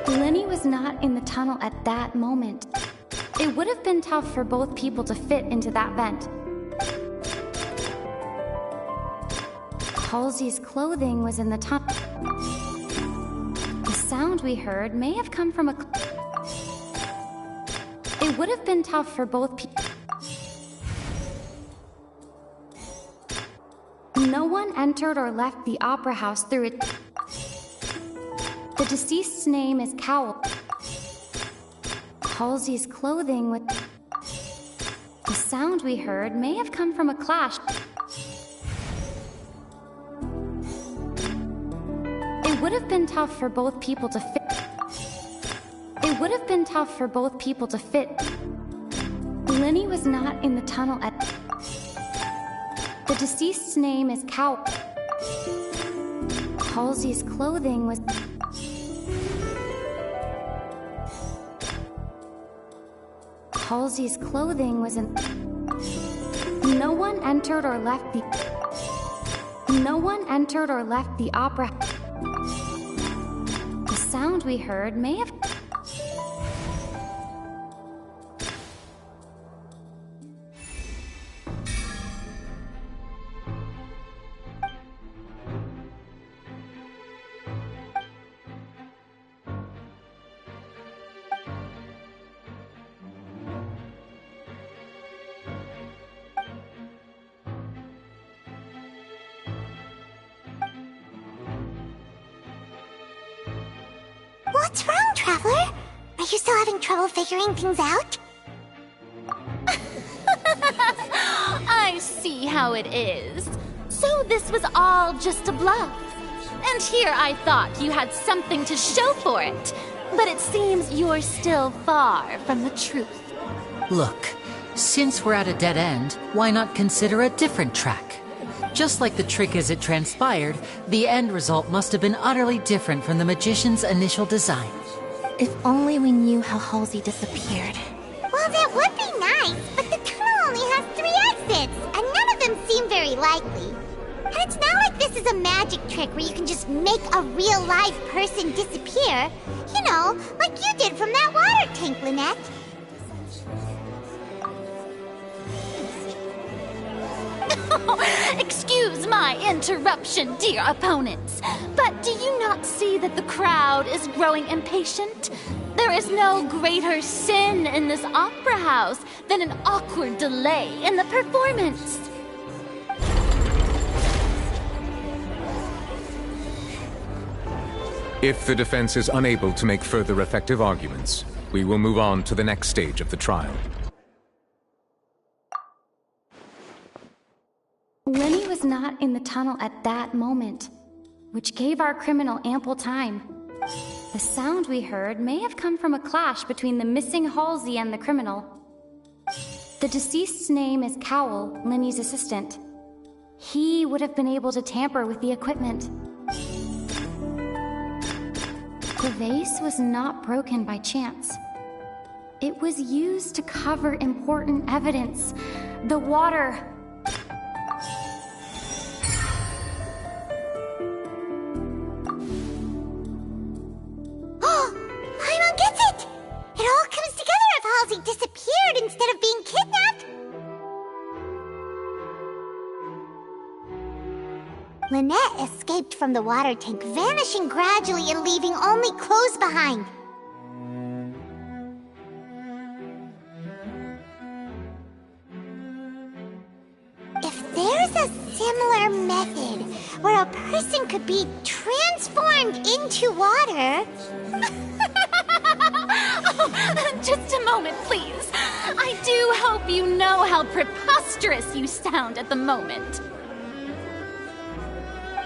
Linny was not in the tunnel at that moment. It would have been tough for both people to fit into that vent. Halsey's clothing was in the tunnel. The sound we heard may have come from a... It would have been tough for both people... No one entered or left the opera house through it. The deceased's name is Cowl. Halsey's clothing with... The sound we heard may have come from a clash. It would have been tough for both people to fit. It would have been tough for both people to fit. Lenny was not in the tunnel at... The deceased's name is Cowl. Halsey's clothing was... Halsey's clothing was in... No one entered or left the... No one entered or left the opera... The sound we heard may have... What's wrong, Traveler? Are you still having trouble figuring things out? I see how it is. So this was all just a bluff. And here I thought you had something to show for it. But it seems you're still far from the truth. Look, since we're at a dead end, why not consider a different track? Just like the trick as it transpired, the end result must have been utterly different from the magician's initial design. If only we knew how Halsey disappeared. Well, that would be nice, but the tunnel only has 3 exits, and none of them seem very likely. And it's not like this is a magic trick where you can just make a real live person disappear. You know, like you did from that water tank, Lynette. Excuse my interruption, dear opponents, but do you not see that the crowd is growing impatient? There is no greater sin in this opera house than an awkward delay in the performance. If the defense is unable to make further effective arguments, we will move on to the next stage of the trial. Lenny was not in the tunnel at that moment, which gave our criminal ample time. The sound we heard may have come from a clash between the missing Halsey and the criminal. The deceased's name is Cowl, Lenny's assistant. He would have been able to tamper with the equipment. The vase was not broken by chance. It was used to cover important evidence. The water... Halsey disappeared instead of being kidnapped? Lynette escaped from the water tank, vanishing gradually and leaving only clothes behind. If there's a similar method where a person could be transformed into water... Just a moment, please. I do hope you know how preposterous you sound at the moment.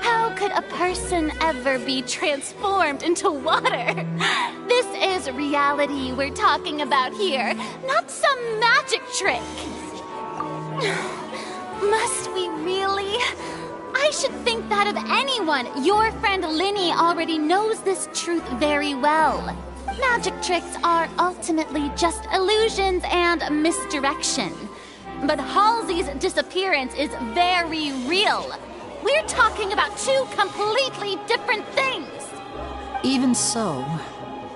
How could a person ever be transformed into water? This is reality we're talking about here, not some magic trick. Must we really? I should think that of anyone. Your friend Linny already knows this truth very well. Magic tricks are ultimately just illusions and misdirection. But Halsey's disappearance is very real. We're talking about 2 completely different things. Even so,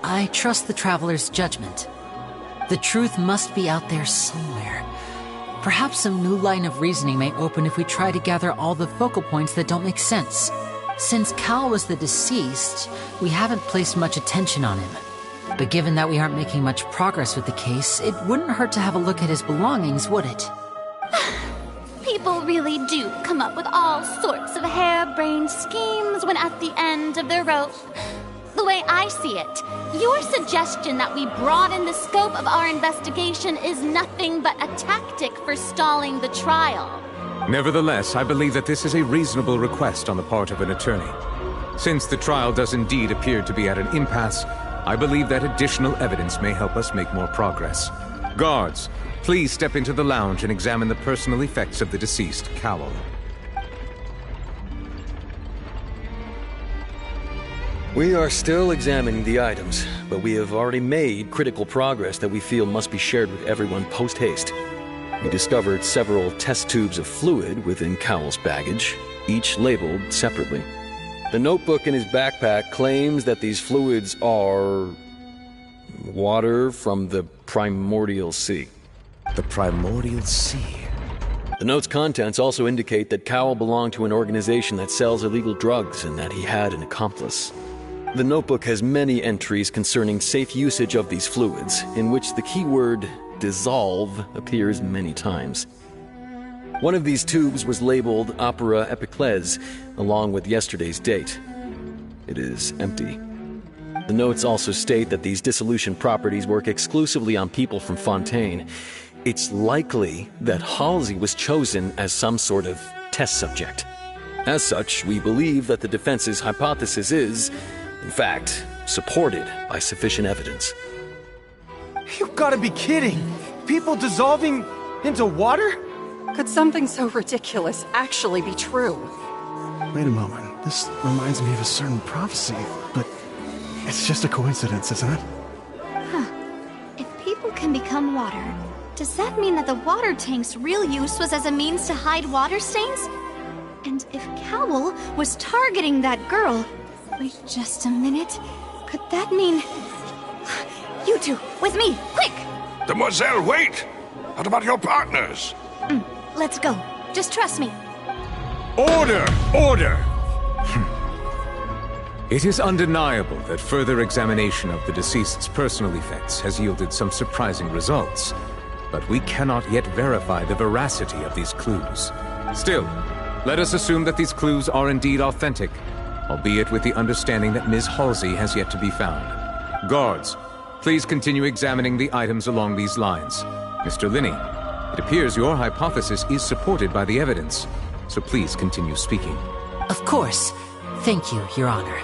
I trust the Traveler's judgment. The truth must be out there somewhere. Perhaps some new line of reasoning may open if we try to gather all the focal points that don't make sense. Since Cal was the deceased, we haven't placed much attention on him. But given that we aren't making much progress with the case, it wouldn't hurt to have a look at his belongings, would it? People really do come up with all sorts of harebrained schemes when at the end of their rope. The way I see it, your suggestion that we broaden the scope of our investigation is nothing but a tactic for stalling the trial. Nevertheless, I believe that this is a reasonable request on the part of an attorney. Since the trial does indeed appear to be at an impasse, I believe that additional evidence may help us make more progress. Guards, please step into the lounge and examine the personal effects of the deceased, Cowell. We are still examining the items, but we have already made critical progress that we feel must be shared with everyone post-haste. We discovered several test tubes of fluid within Cowell's baggage, each labeled separately. The notebook in his backpack claims that these fluids are water from the primordial sea. The primordial sea? The note's contents also indicate that Cowell belonged to an organization that sells illegal drugs and that he had an accomplice. The notebook has many entries concerning safe usage of these fluids, in which the keyword dissolve appears many times. One of these tubes was labeled Opera Epiclese, along with yesterday's date. It is empty. The notes also state that these dissolution properties work exclusively on people from Fontaine. It's likely that Halsey was chosen as some sort of test subject. As such, we believe that the defense's hypothesis is, in fact, supported by sufficient evidence. You gotta be kidding! People dissolving into water? Could something so ridiculous actually be true? Wait a moment. This reminds me of a certain prophecy, but it's just a coincidence, isn't it? Huh. If people can become water, does that mean that the water tank's real use was as a means to hide water stains? And if Cowell was targeting that girl... Wait just a minute. Could that mean... You two, with me, quick! Demoiselle, wait! What about your partners? Let's go. Just trust me. Order! Order! It is undeniable that further examination of the deceased's personal effects has yielded some surprising results, but we cannot yet verify the veracity of these clues. Still, let us assume that these clues are indeed authentic, albeit with the understanding that Ms. Halsey has yet to be found. Guards, please continue examining the items along these lines. Mr. Linney, it appears your hypothesis is supported by the evidence, so please continue speaking. Of course. Thank you, Your Honor.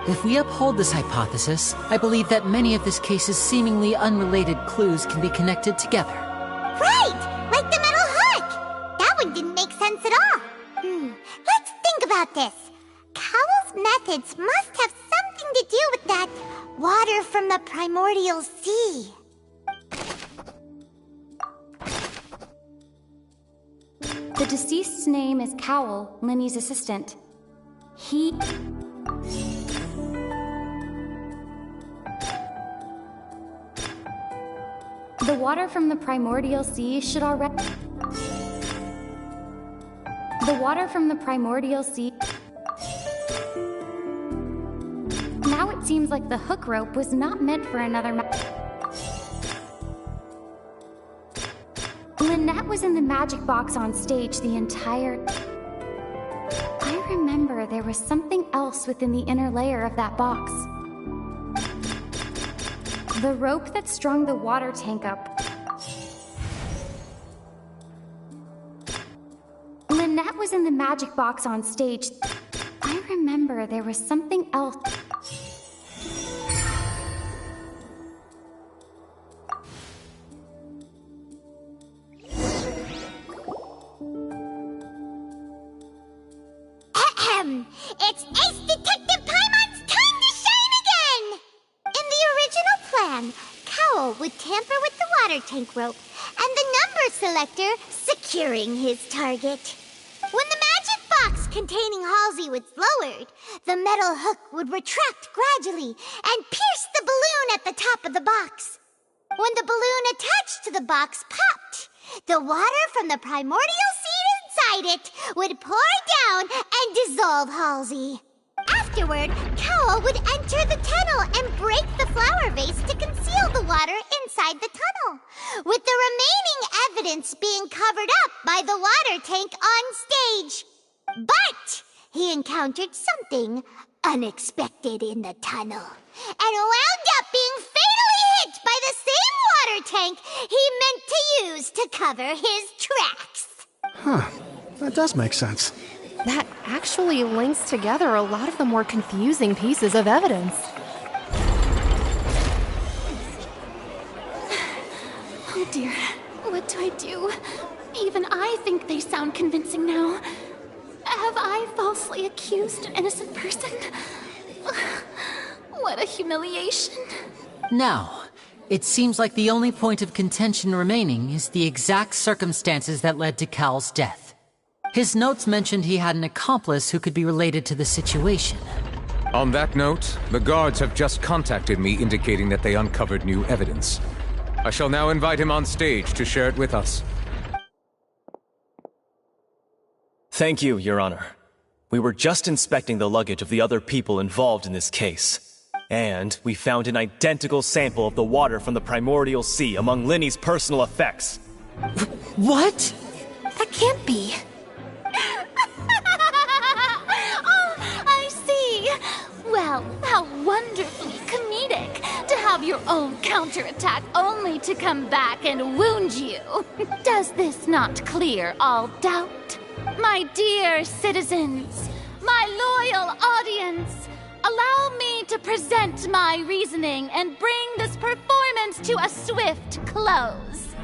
If we uphold this hypothesis, I believe that many of this case's seemingly unrelated clues can be connected together. Right! Like the metal hook! That one didn't make sense at all. Let's think about this. Cowell's methods must have something to do with that water from the primordial sea. The deceased's name is Cowell, Linny's assistant. The water from the primordial sea should already... The water from the primordial sea... Now it seems like the hook rope was not meant for another Lynette was in the magic box on stage the entire... I remember there was something else within the inner layer of that box. The rope that strung the water tank up. Lynette was in the magic box on stage. I remember there was something else. It's Ace Detective Paimon's time to shine again! In the original plan, Cowell would tamper with the water tank rope and the number selector securing his target. When the magic box containing Halsey was lowered, the metal hook would retract gradually and pierce the balloon at the top of the box. When the balloon attached to the box popped, the water from the primordial seed inside it would pour down and dissolve Halsey. Afterward, Cowell would enter the tunnel and break the flower vase to conceal the water inside the tunnel, with the remaining evidence being covered up by the water tank on stage. But he encountered something unexpected in the tunnel, and wound up being fatally hit by the same water tank he meant to use to cover his tracks. Huh. That does make sense. That actually links together a lot of the more confusing pieces of evidence. Oh dear, what do I do? Even I think they sound convincing now. Have I falsely accused an innocent person? What a humiliation. Now, it seems like the only point of contention remaining is the exact circumstances that led to Cal's death. His notes mentioned he had an accomplice who could be related to the situation. On that note, the guards have just contacted me indicating that they uncovered new evidence. I shall now invite him on stage to share it with us. Thank you, Your Honor. We were just inspecting the luggage of the other people involved in this case. And we found an identical sample of the water from the primordial sea among Linny's personal effects. What? That can't be. Oh, I see. Well, how wonderfully comedic to have your own counterattack only to come back and wound you. Does this not clear all doubt? My dear citizens, my loyal audience, allow me to present my reasoning and bring this performance to a swift close.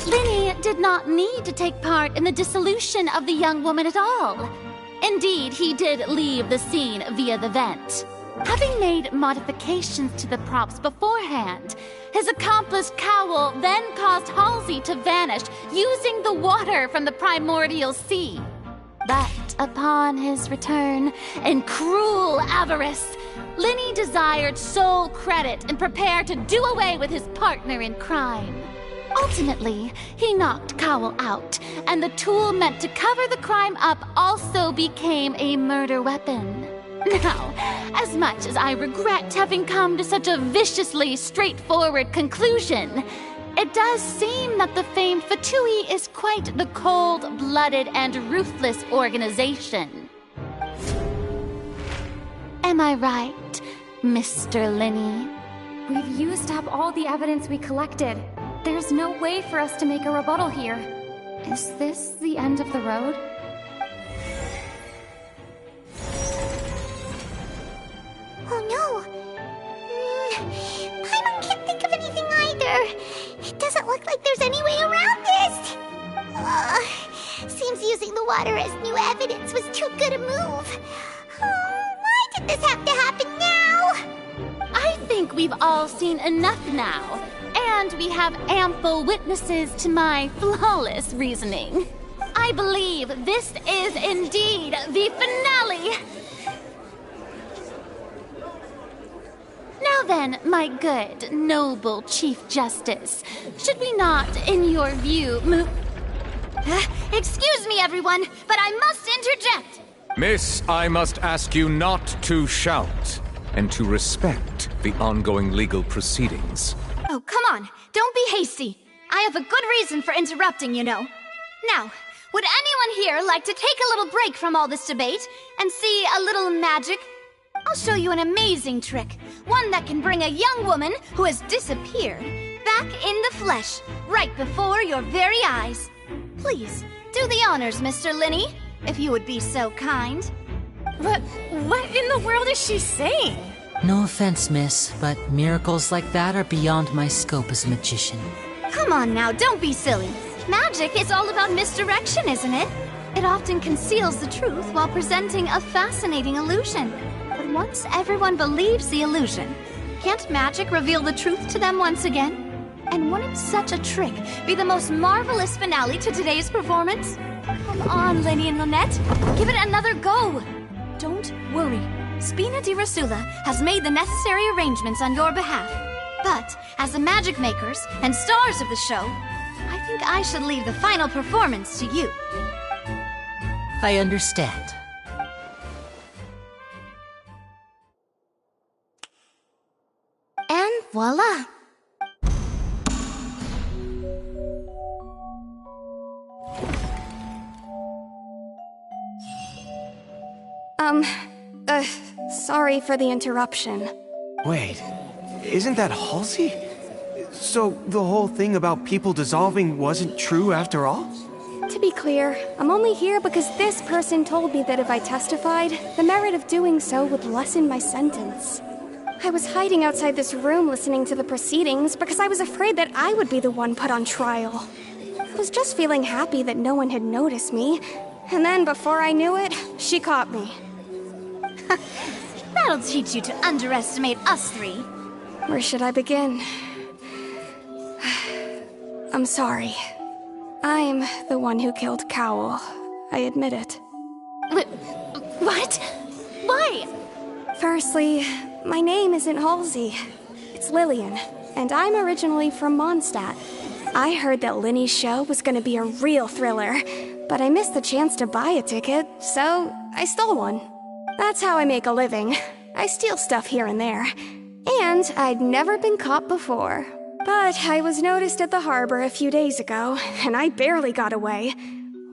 Linny did not need to take part in the dissolution of the young woman at all. Indeed, he did leave the scene via the vent. Having made modifications to the props beforehand, his accomplice Cowell then caused Halsey to vanish using the water from the primordial sea. But upon his return, in cruel avarice, Linny desired sole credit and prepared to do away with his partner in crime. Ultimately, he knocked Cowell out, and the tool meant to cover the crime up also became a murder weapon. Now, as much as I regret having come to such a viciously straightforward conclusion, it does seem that the famed Fatui is quite the cold-blooded and ruthless organization. Am I right, Mr. Linny? We've used up all the evidence we collected. There's no way for us to make a rebuttal here. Is this the end of the road? Oh no! Paimon can't think of anything either. It doesn't look like there's any way around this. Seems using the water as new evidence was too good a move. Why did this have to happen now? I think we've all seen enough now, and we have ample witnesses to my flawless reasoning. I believe this is indeed the finale. Now then, my good, noble Chief Justice, should we not, in your view, excuse me, everyone, but I must interject. Miss, I must ask you not to shout, and to respect the ongoing legal proceedings. Oh, come on. Don't be hasty. I have a good reason for interrupting, you know. Now, would anyone here like to take a little break from all this debate and see a little magic? I'll show you an amazing trick. One that can bring a young woman who has disappeared back in the flesh, right before your very eyes. Please, do the honors, Mr. Linny, if you would be so kind. What in the world is she saying? No offense, miss, but miracles like that are beyond my scope as a magician. Come on now, don't be silly. Magic is all about misdirection, isn't it? It often conceals the truth while presenting a fascinating illusion. But once everyone believes the illusion, can't magic reveal the truth to them once again? And wouldn't such a trick be the most marvelous finale to today's performance? Come on, Lenny and Lynette, give it another go. Don't worry. Spina di Rasula has made the necessary arrangements on your behalf. But, as the magic makers and stars of the show, I think I should leave the final performance to you. I understand. voila. Sorry for the interruption. Wait, isn't that Halsey? So the whole thing about people dissolving wasn't true after all? To be clear, I'm only here because this person told me that if I testified, the merit of doing so would lessen my sentence. I was hiding outside this room listening to the proceedings because I was afraid that I would be the one put on trial. I was just feeling happy that no one had noticed me, and then before I knew it, she caught me. That'll teach you to underestimate us three. Where should I begin? I'm sorry. I'm the one who killed Cowell. I admit it. What? Why? Firstly, my name isn't Halsey. It's Lillian, and I'm originally from Mondstadt. I heard that Linny's show was gonna be a real thriller, but I missed the chance to buy a ticket, so I stole one. That's how I make a living. I steal stuff here and there. And I'd never been caught before. But I was noticed at the harbor a few days ago, and I barely got away.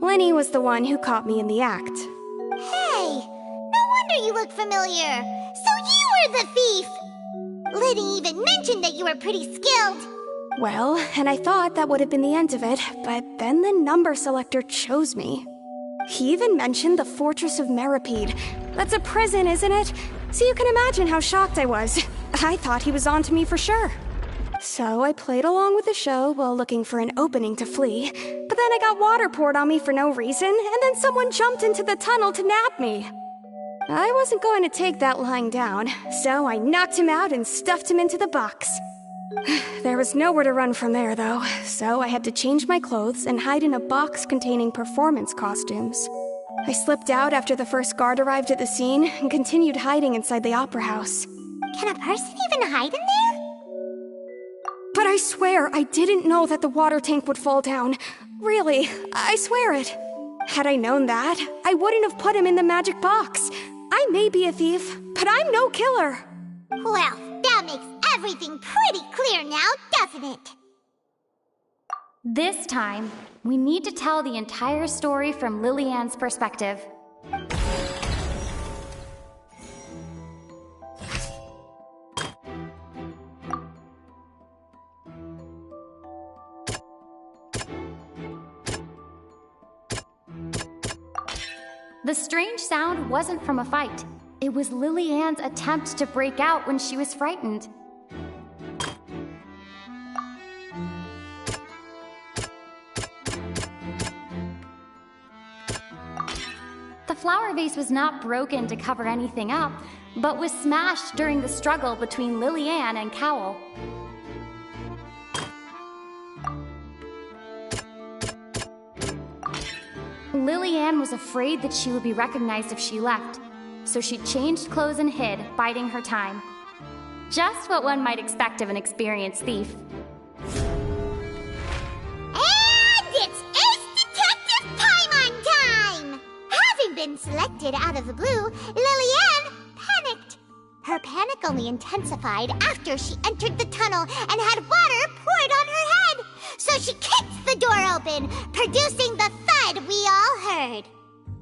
Linny was the one who caught me in the act. Hey, no wonder you look familiar. So you were the thief! Liddy even mentioned that you were pretty skilled. Well, and I thought that would have been the end of it, but then the number selector chose me. He even mentioned the Fortress of Meripede. That's a prison, isn't it? So you can imagine how shocked I was. I thought he was on to me for sure. So I played along with the show while looking for an opening to flee. But then I got water poured on me for no reason, and then someone jumped into the tunnel to nab me. I wasn't going to take that lying down, so I knocked him out and stuffed him into the box. There was nowhere to run from there, though, so I had to change my clothes and hide in a box containing performance costumes. I slipped out after the first guard arrived at the scene and continued hiding inside the opera house. Can a person even hide in there? But I swear I didn't know that the water tank would fall down. Really, I swear it. Had I known that, I wouldn't have put him in the magic box. I may be a thief, but I'm no killer. Well, that makes everything pretty clear now, doesn't it? This time, we need to tell the entire story from Lillian's perspective. The strange sound wasn't from a fight. It was Lillian's attempt to break out when she was frightened. The flower vase was not broken to cover anything up, but was smashed during the struggle between Lillian and Cowell. Lillian was afraid that she would be recognized if she left, so she changed clothes and hid, biding her time. Just what one might expect of an experienced thief. And it's Ace Detective Paimon time! Having been selected out of the blue, Lillian panicked. Her panic only intensified after she entered the tunnel and had water poured on her head. So she kicked the door open, producing the thud we all heard.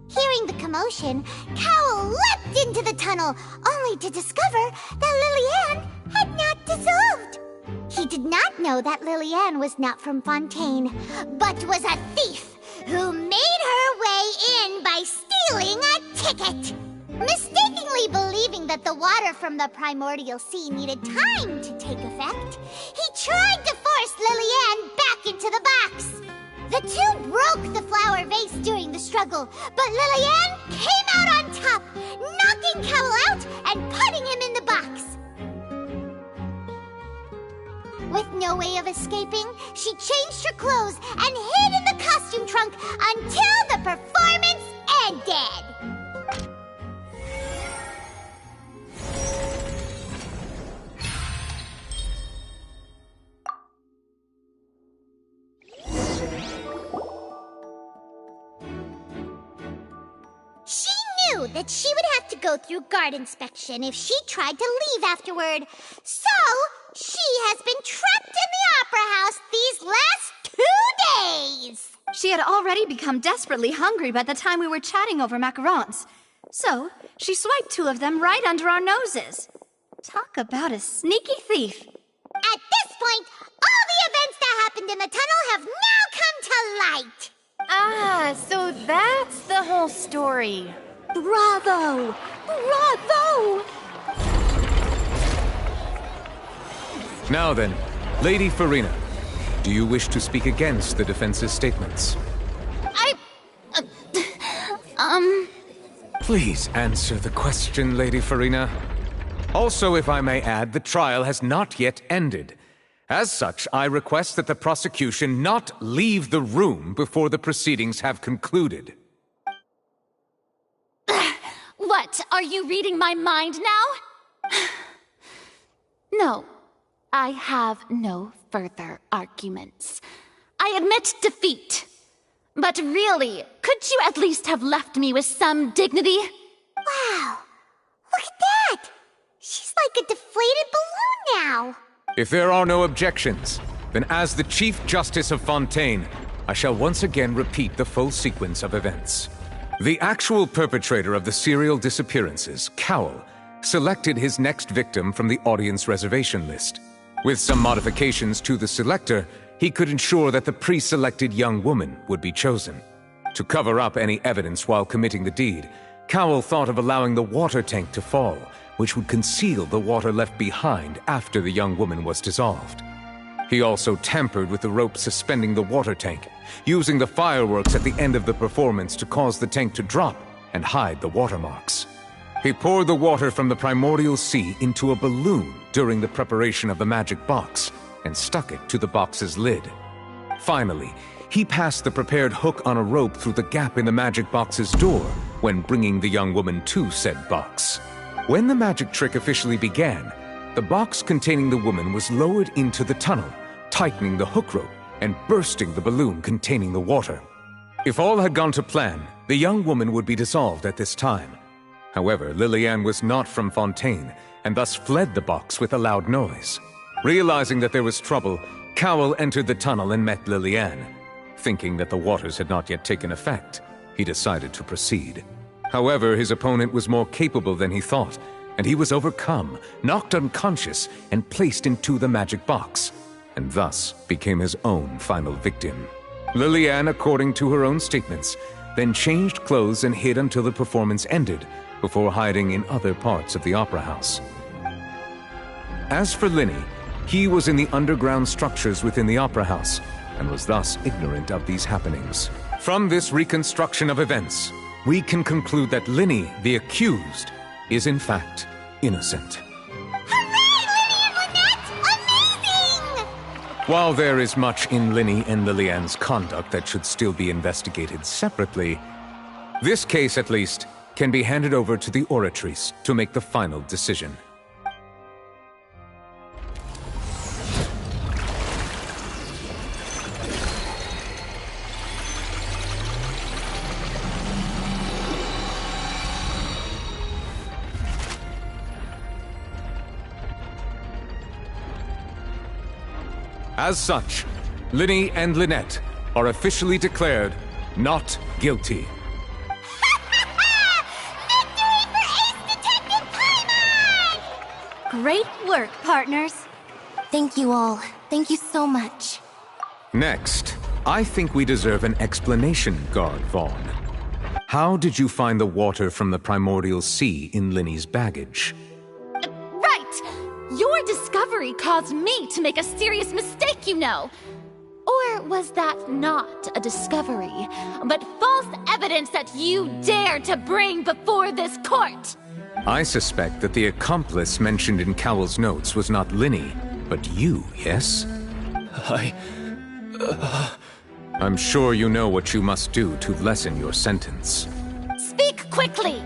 Hearing the commotion, Cowell leapt into the tunnel, only to discover that Lillian had not dissolved. He did not know that Lillian was not from Fontaine, but was a thief who made her way in by stealing a ticket. Mistakenly believing that the water from the primordial sea needed time to take effect, he tried to force Lillian back into the box. The two broke the flower vase during the struggle, but Lillian came out on top, knocking Cowell out and putting him in the box. With no way of escaping, she changed her clothes and hid in the costume trunk until the performance ended. She knew that she would have to go through guard inspection if she tried to leave afterward, so she has been trapped in the Opera House these last 2 days! She had already become desperately hungry by the time we were chatting over macarons. So, she swiped 2 of them right under our noses. Talk about a sneaky thief. At this point, all the events that happened in the tunnel have now come to light! Ah, so that's the whole story. Bravo! Bravo! Now then, Lady Farina, do you wish to speak against the defense's statements? Please answer the question, Lady Farina. Also, if I may add, the trial has not yet ended. As such, I request that the prosecution not leave the room before the proceedings have concluded. What, are you reading my mind now? No, I have no further arguments. I admit defeat. But really, could you at least have left me with some dignity? Wow, look at that! She's like a deflated balloon now. If there are no objections, then as the Chief Justice of Fontaine, I shall once again repeat the full sequence of events. The actual perpetrator of the serial disappearances, Cowell, selected his next victim from the audience reservation list. With some modifications to the selector, he could ensure that the pre-selected young woman would be chosen. To cover up any evidence while committing the deed, Cowell thought of allowing the water tank to fall, which would conceal the water left behind after the young woman was dissolved. He also tampered with the rope suspending the water tank, using the fireworks at the end of the performance to cause the tank to drop and hide the watermarks. He poured the water from the primordial sea into a balloon during the preparation of the magic box and stuck it to the box's lid. Finally, he passed the prepared hook on a rope through the gap in the magic box's door when bringing the young woman to said box. When the magic trick officially began, the box containing the woman was lowered into the tunnel, tightening the hook rope and bursting the balloon containing the water. If all had gone to plan, the young woman would be dissolved at this time. However, Lillian was not from Fontaine, and thus fled the box with a loud noise. Realizing that there was trouble, Cowell entered the tunnel and met Lillian. Thinking that the waters had not yet taken effect, he decided to proceed. However, his opponent was more capable than he thought, and he was overcome, knocked unconscious, and placed into the magic box, and thus became his own final victim. Lillian, according to her own statements, then changed clothes and hid until the performance ended, before hiding in other parts of the opera house. As for Linny, he was in the underground structures within the opera house, and was thus ignorant of these happenings. From this reconstruction of events, we can conclude that Linny, the accused, is in fact innocent. While there is much in Linny and Lillian's conduct that should still be investigated separately, this case, at least, can be handed over to the Oratrice to make the final decision. As such, Linny and Lynette are officially declared not guilty. Great work, partners. Thank you all. Thank you so much. Next, I think we deserve an explanation, Guard Vaughn. How did you find the water from the primordial sea in Linny's baggage? Right! Your discovery caused me to make a serious mistake, you know. Or was that not a discovery, but false evidence that you dared to bring before this court? I suspect that the accomplice mentioned in Cowell's notes was not Linny, but you, yes? I'm sure you know what you must do to lessen your sentence. Speak quickly!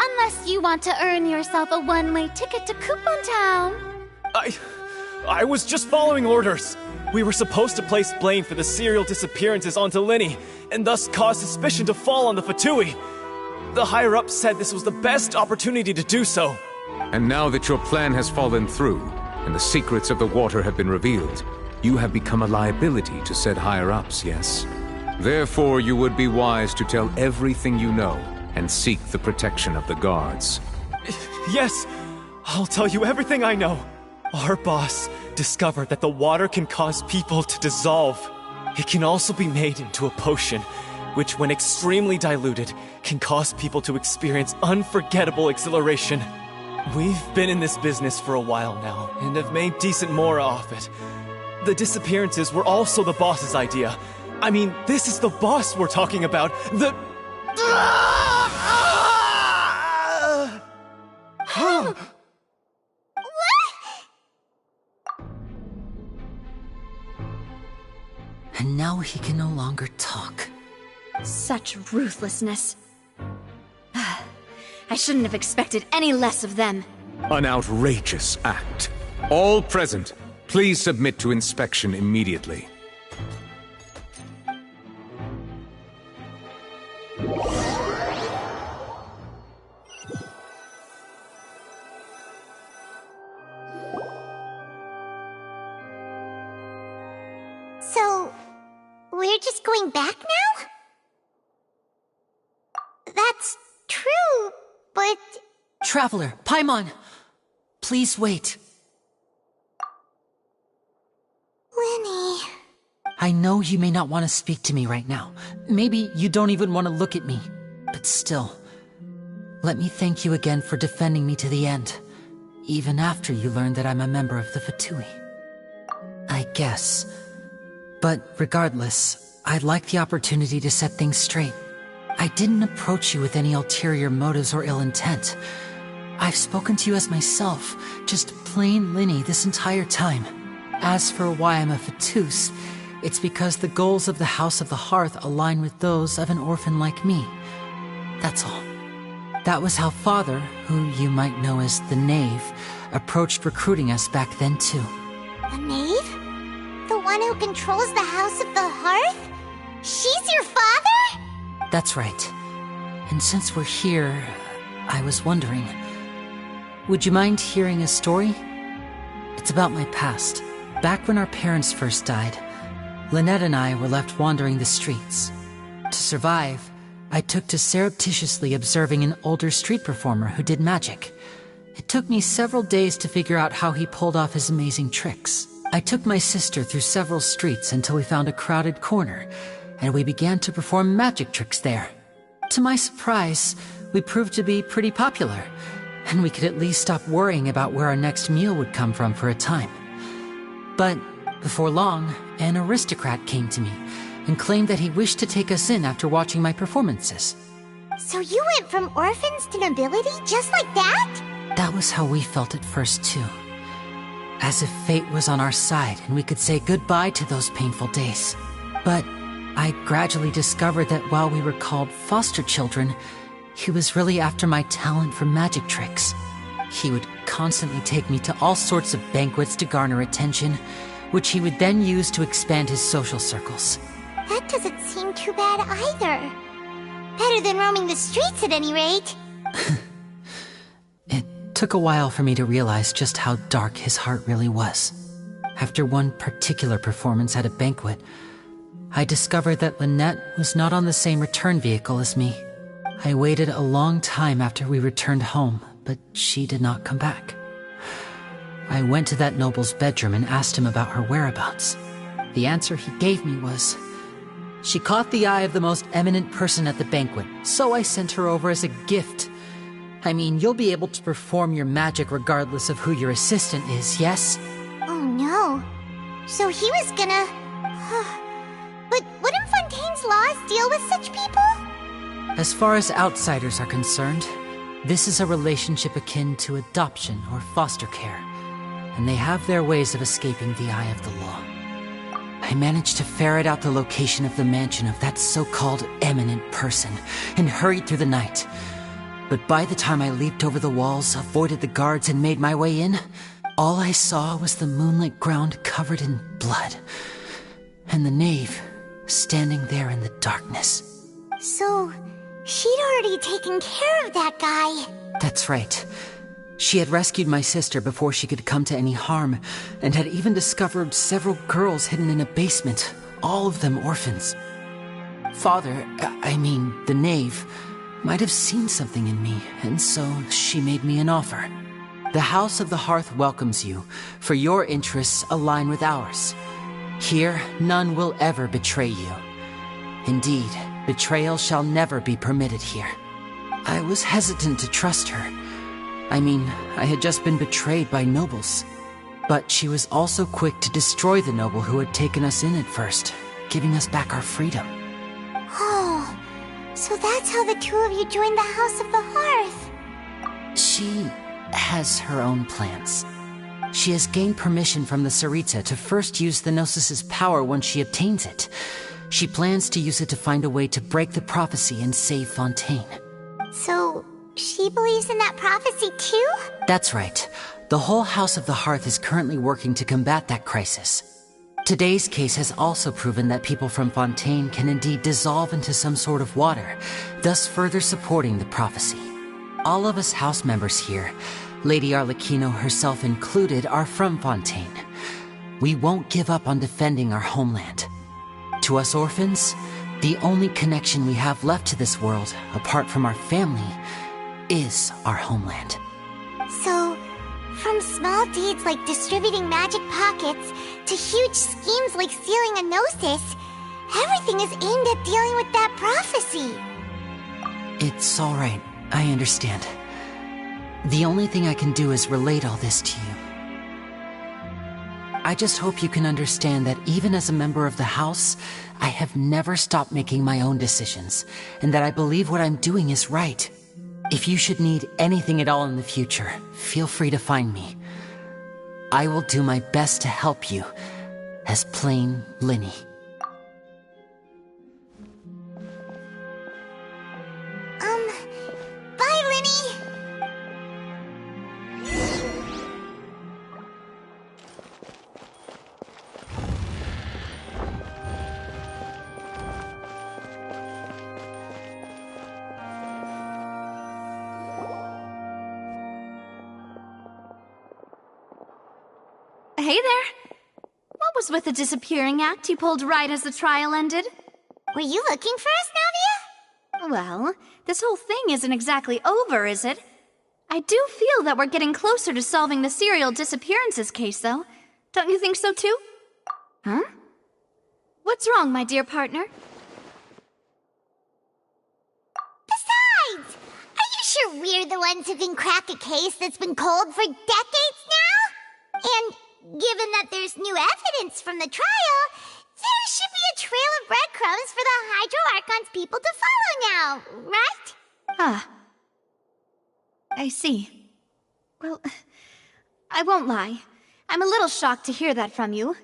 Unless you want to earn yourself a one-way ticket to Coupon Town. I was just following orders. We were supposed to place blame for the serial disappearances onto Linny, and thus cause suspicion to fall on the Fatui. The higher-ups said this was the best opportunity to do so. And now that your plan has fallen through, and the secrets of the water have been revealed, you have become a liability to said higher-ups, yes? Therefore, you would be wise to tell everything you know and seek the protection of the guards. Yes, I'll tell you everything I know. Our boss discovered that the water can cause people to dissolve. It can also be made into a potion, which when extremely diluted, can cause people to experience unforgettable exhilaration. We've been in this business for a while now, and have made decent more off it. The disappearances were also the boss's idea. I mean, this is the boss we're talking about. The... And now he can no longer talk. Such ruthlessness. I shouldn't have expected any less of them. An outrageous act. All present, please submit to inspection immediately. So, we're just going back now? That's true, but... Traveler, Paimon! Please wait. Lenny... I know you may not want to speak to me right now. Maybe you don't even want to look at me. But still, let me thank you again for defending me to the end. Even after you learned that I'm a member of the Fatui. I guess. But regardless, I'd like the opportunity to set things straight. I didn't approach you with any ulterior motives or ill intent. I've spoken to you as myself, just plain Linny this entire time. As for why I'm a Fatus, it's because the goals of the House of the Hearth align with those of an orphan like me. That's all. That was how Father, who you might know as the Knave, approached recruiting us back then too. The Knave? The one who controls the House of the Hearth? She's your father? That's right. And since we're here, I was wondering, would you mind hearing a story? It's about my past. Back when our parents first died, Lynette and I were left wandering the streets. To survive, I took to surreptitiously observing an older street performer who did magic. It took me several days to figure out how he pulled off his amazing tricks. I took my sister through several streets until we found a crowded corner, and we began to perform magic tricks there. To my surprise, we proved to be pretty popular, and we could at least stop worrying about where our next meal would come from for a time. But before long, an aristocrat came to me and claimed that he wished to take us in after watching my performances. So you went from orphans to nobility just like that? That was how we felt at first too. As if fate was on our side and we could say goodbye to those painful days. But I gradually discovered that while we were called foster children, he was really after my talent for magic tricks. He would constantly take me to all sorts of banquets to garner attention, which he would then use to expand his social circles. That doesn't seem too bad either. Better than roaming the streets at any rate. It took a while for me to realize just how dark his heart really was. After one particular performance at a banquet, I discovered that Lynette was not on the same return vehicle as me. I waited a long time after we returned home, but she did not come back. I went to that noble's bedroom and asked him about her whereabouts. The answer he gave me was, she caught the eye of the most eminent person at the banquet, so I sent her over as a gift. I mean, you'll be able to perform your magic regardless of who your assistant is, yes? Oh no. So he was gonna... But wouldn't Fontaine's laws deal with such people? As far as outsiders are concerned, this is a relationship akin to adoption or foster care, and they have their ways of escaping the eye of the law. I managed to ferret out the location of the mansion of that so-called eminent person and hurried through the night. But by the time I leaped over the walls, avoided the guards, and made my way in, all I saw was the moonlit ground covered in blood, and the knave standing there in the darkness. So, she'd already taken care of that guy. That's right. She had rescued my sister before she could come to any harm, and had even discovered several girls hidden in a basement, all of them orphans. Father, the knave, might have seen something in me, and so she made me an offer. The House of the Hearth welcomes you, for your interests align with ours. Here, none will ever betray you. Indeed, betrayal shall never be permitted here. I was hesitant to trust her. I had just been betrayed by nobles. But she was also quick to destroy the noble who had taken us in at first, giving us back our freedom. Oh, so that's how the two of you joined the House of the Hearth. She has her own plans. She has gained permission from the Tsaritsa to first use the Gnosis' power once she obtains it. She plans to use it to find a way to break the prophecy and save Fontaine. So, she believes in that prophecy too? That's right. The whole House of the Hearth is currently working to combat that crisis. Today's case has also proven that people from Fontaine can indeed dissolve into some sort of water, thus further supporting the prophecy. All of us house members here, Lady Arlecchino herself included, are from Fontaine. We won't give up on defending our homeland. To us orphans, the only connection we have left to this world, apart from our family, is our homeland. So, from small deeds like distributing magic pockets to huge schemes like stealing a Gnosis, everything is aimed at dealing with that prophecy. It's all right. I understand. The only thing I can do is relate all this to you. I just hope you can understand that even as a member of the House, I have never stopped making my own decisions, and that I believe what I'm doing is right. If you should need anything at all in the future, feel free to find me. I will do my best to help you, as plain Linny. Bye, Linny! Hey there! What was with the disappearing act you pulled right as the trial ended? Were you looking for us, Navia? Well, this whole thing isn't exactly over, is it? I do feel that we're getting closer to solving the serial disappearances case, though. Don't you think so, too? Huh? What's wrong, my dear partner? Besides, are you sure we're the ones who can crack a case that's been cold for decades now? And given that there's new evidence from the trial, there should be a trail of breadcrumbs for the Hydro Archon's people to follow now, right? Ah. I see. Well, I won't lie. I'm a little shocked to hear that from you.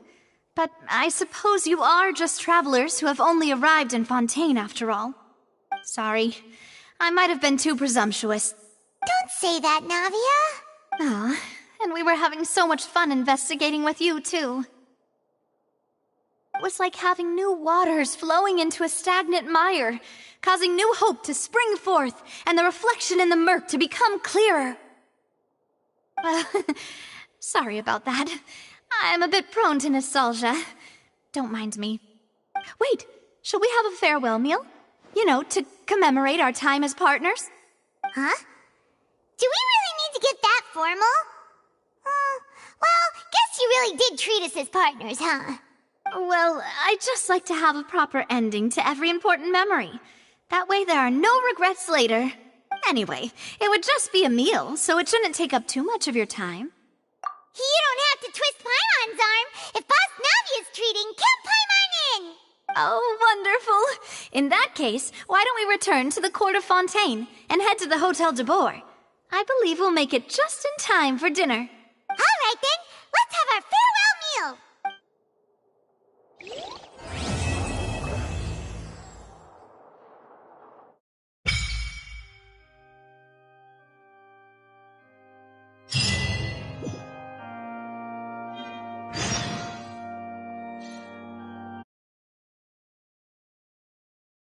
But I suppose you are just travelers who have only arrived in Fontaine after all. Sorry. I might have been too presumptuous. Don't say that, Navia. Ah, and we were having so much fun investigating with you, too. It was like having new waters flowing into a stagnant mire, causing new hope to spring forth, and the reflection in the murk to become clearer. Well, sorry about that. I'm a bit prone to nostalgia. Don't mind me. Wait, shall we have a farewell meal? You know, to commemorate our time as partners? Huh? Do we really need to get that formal? Well, guess you really did treat us as partners, huh? Well, I'd just like to have a proper ending to every important memory. That way there are no regrets later. Anyway, it would just be a meal, so it shouldn't take up too much of your time. You don't have to twist Paimon's arm. If Boss Navia's treating, count Paimon in! Oh, wonderful. In that case, why don't we return to the court of Fontaine and head to the Hotel de Boer? I believe we'll make it just in time for dinner. All right, then.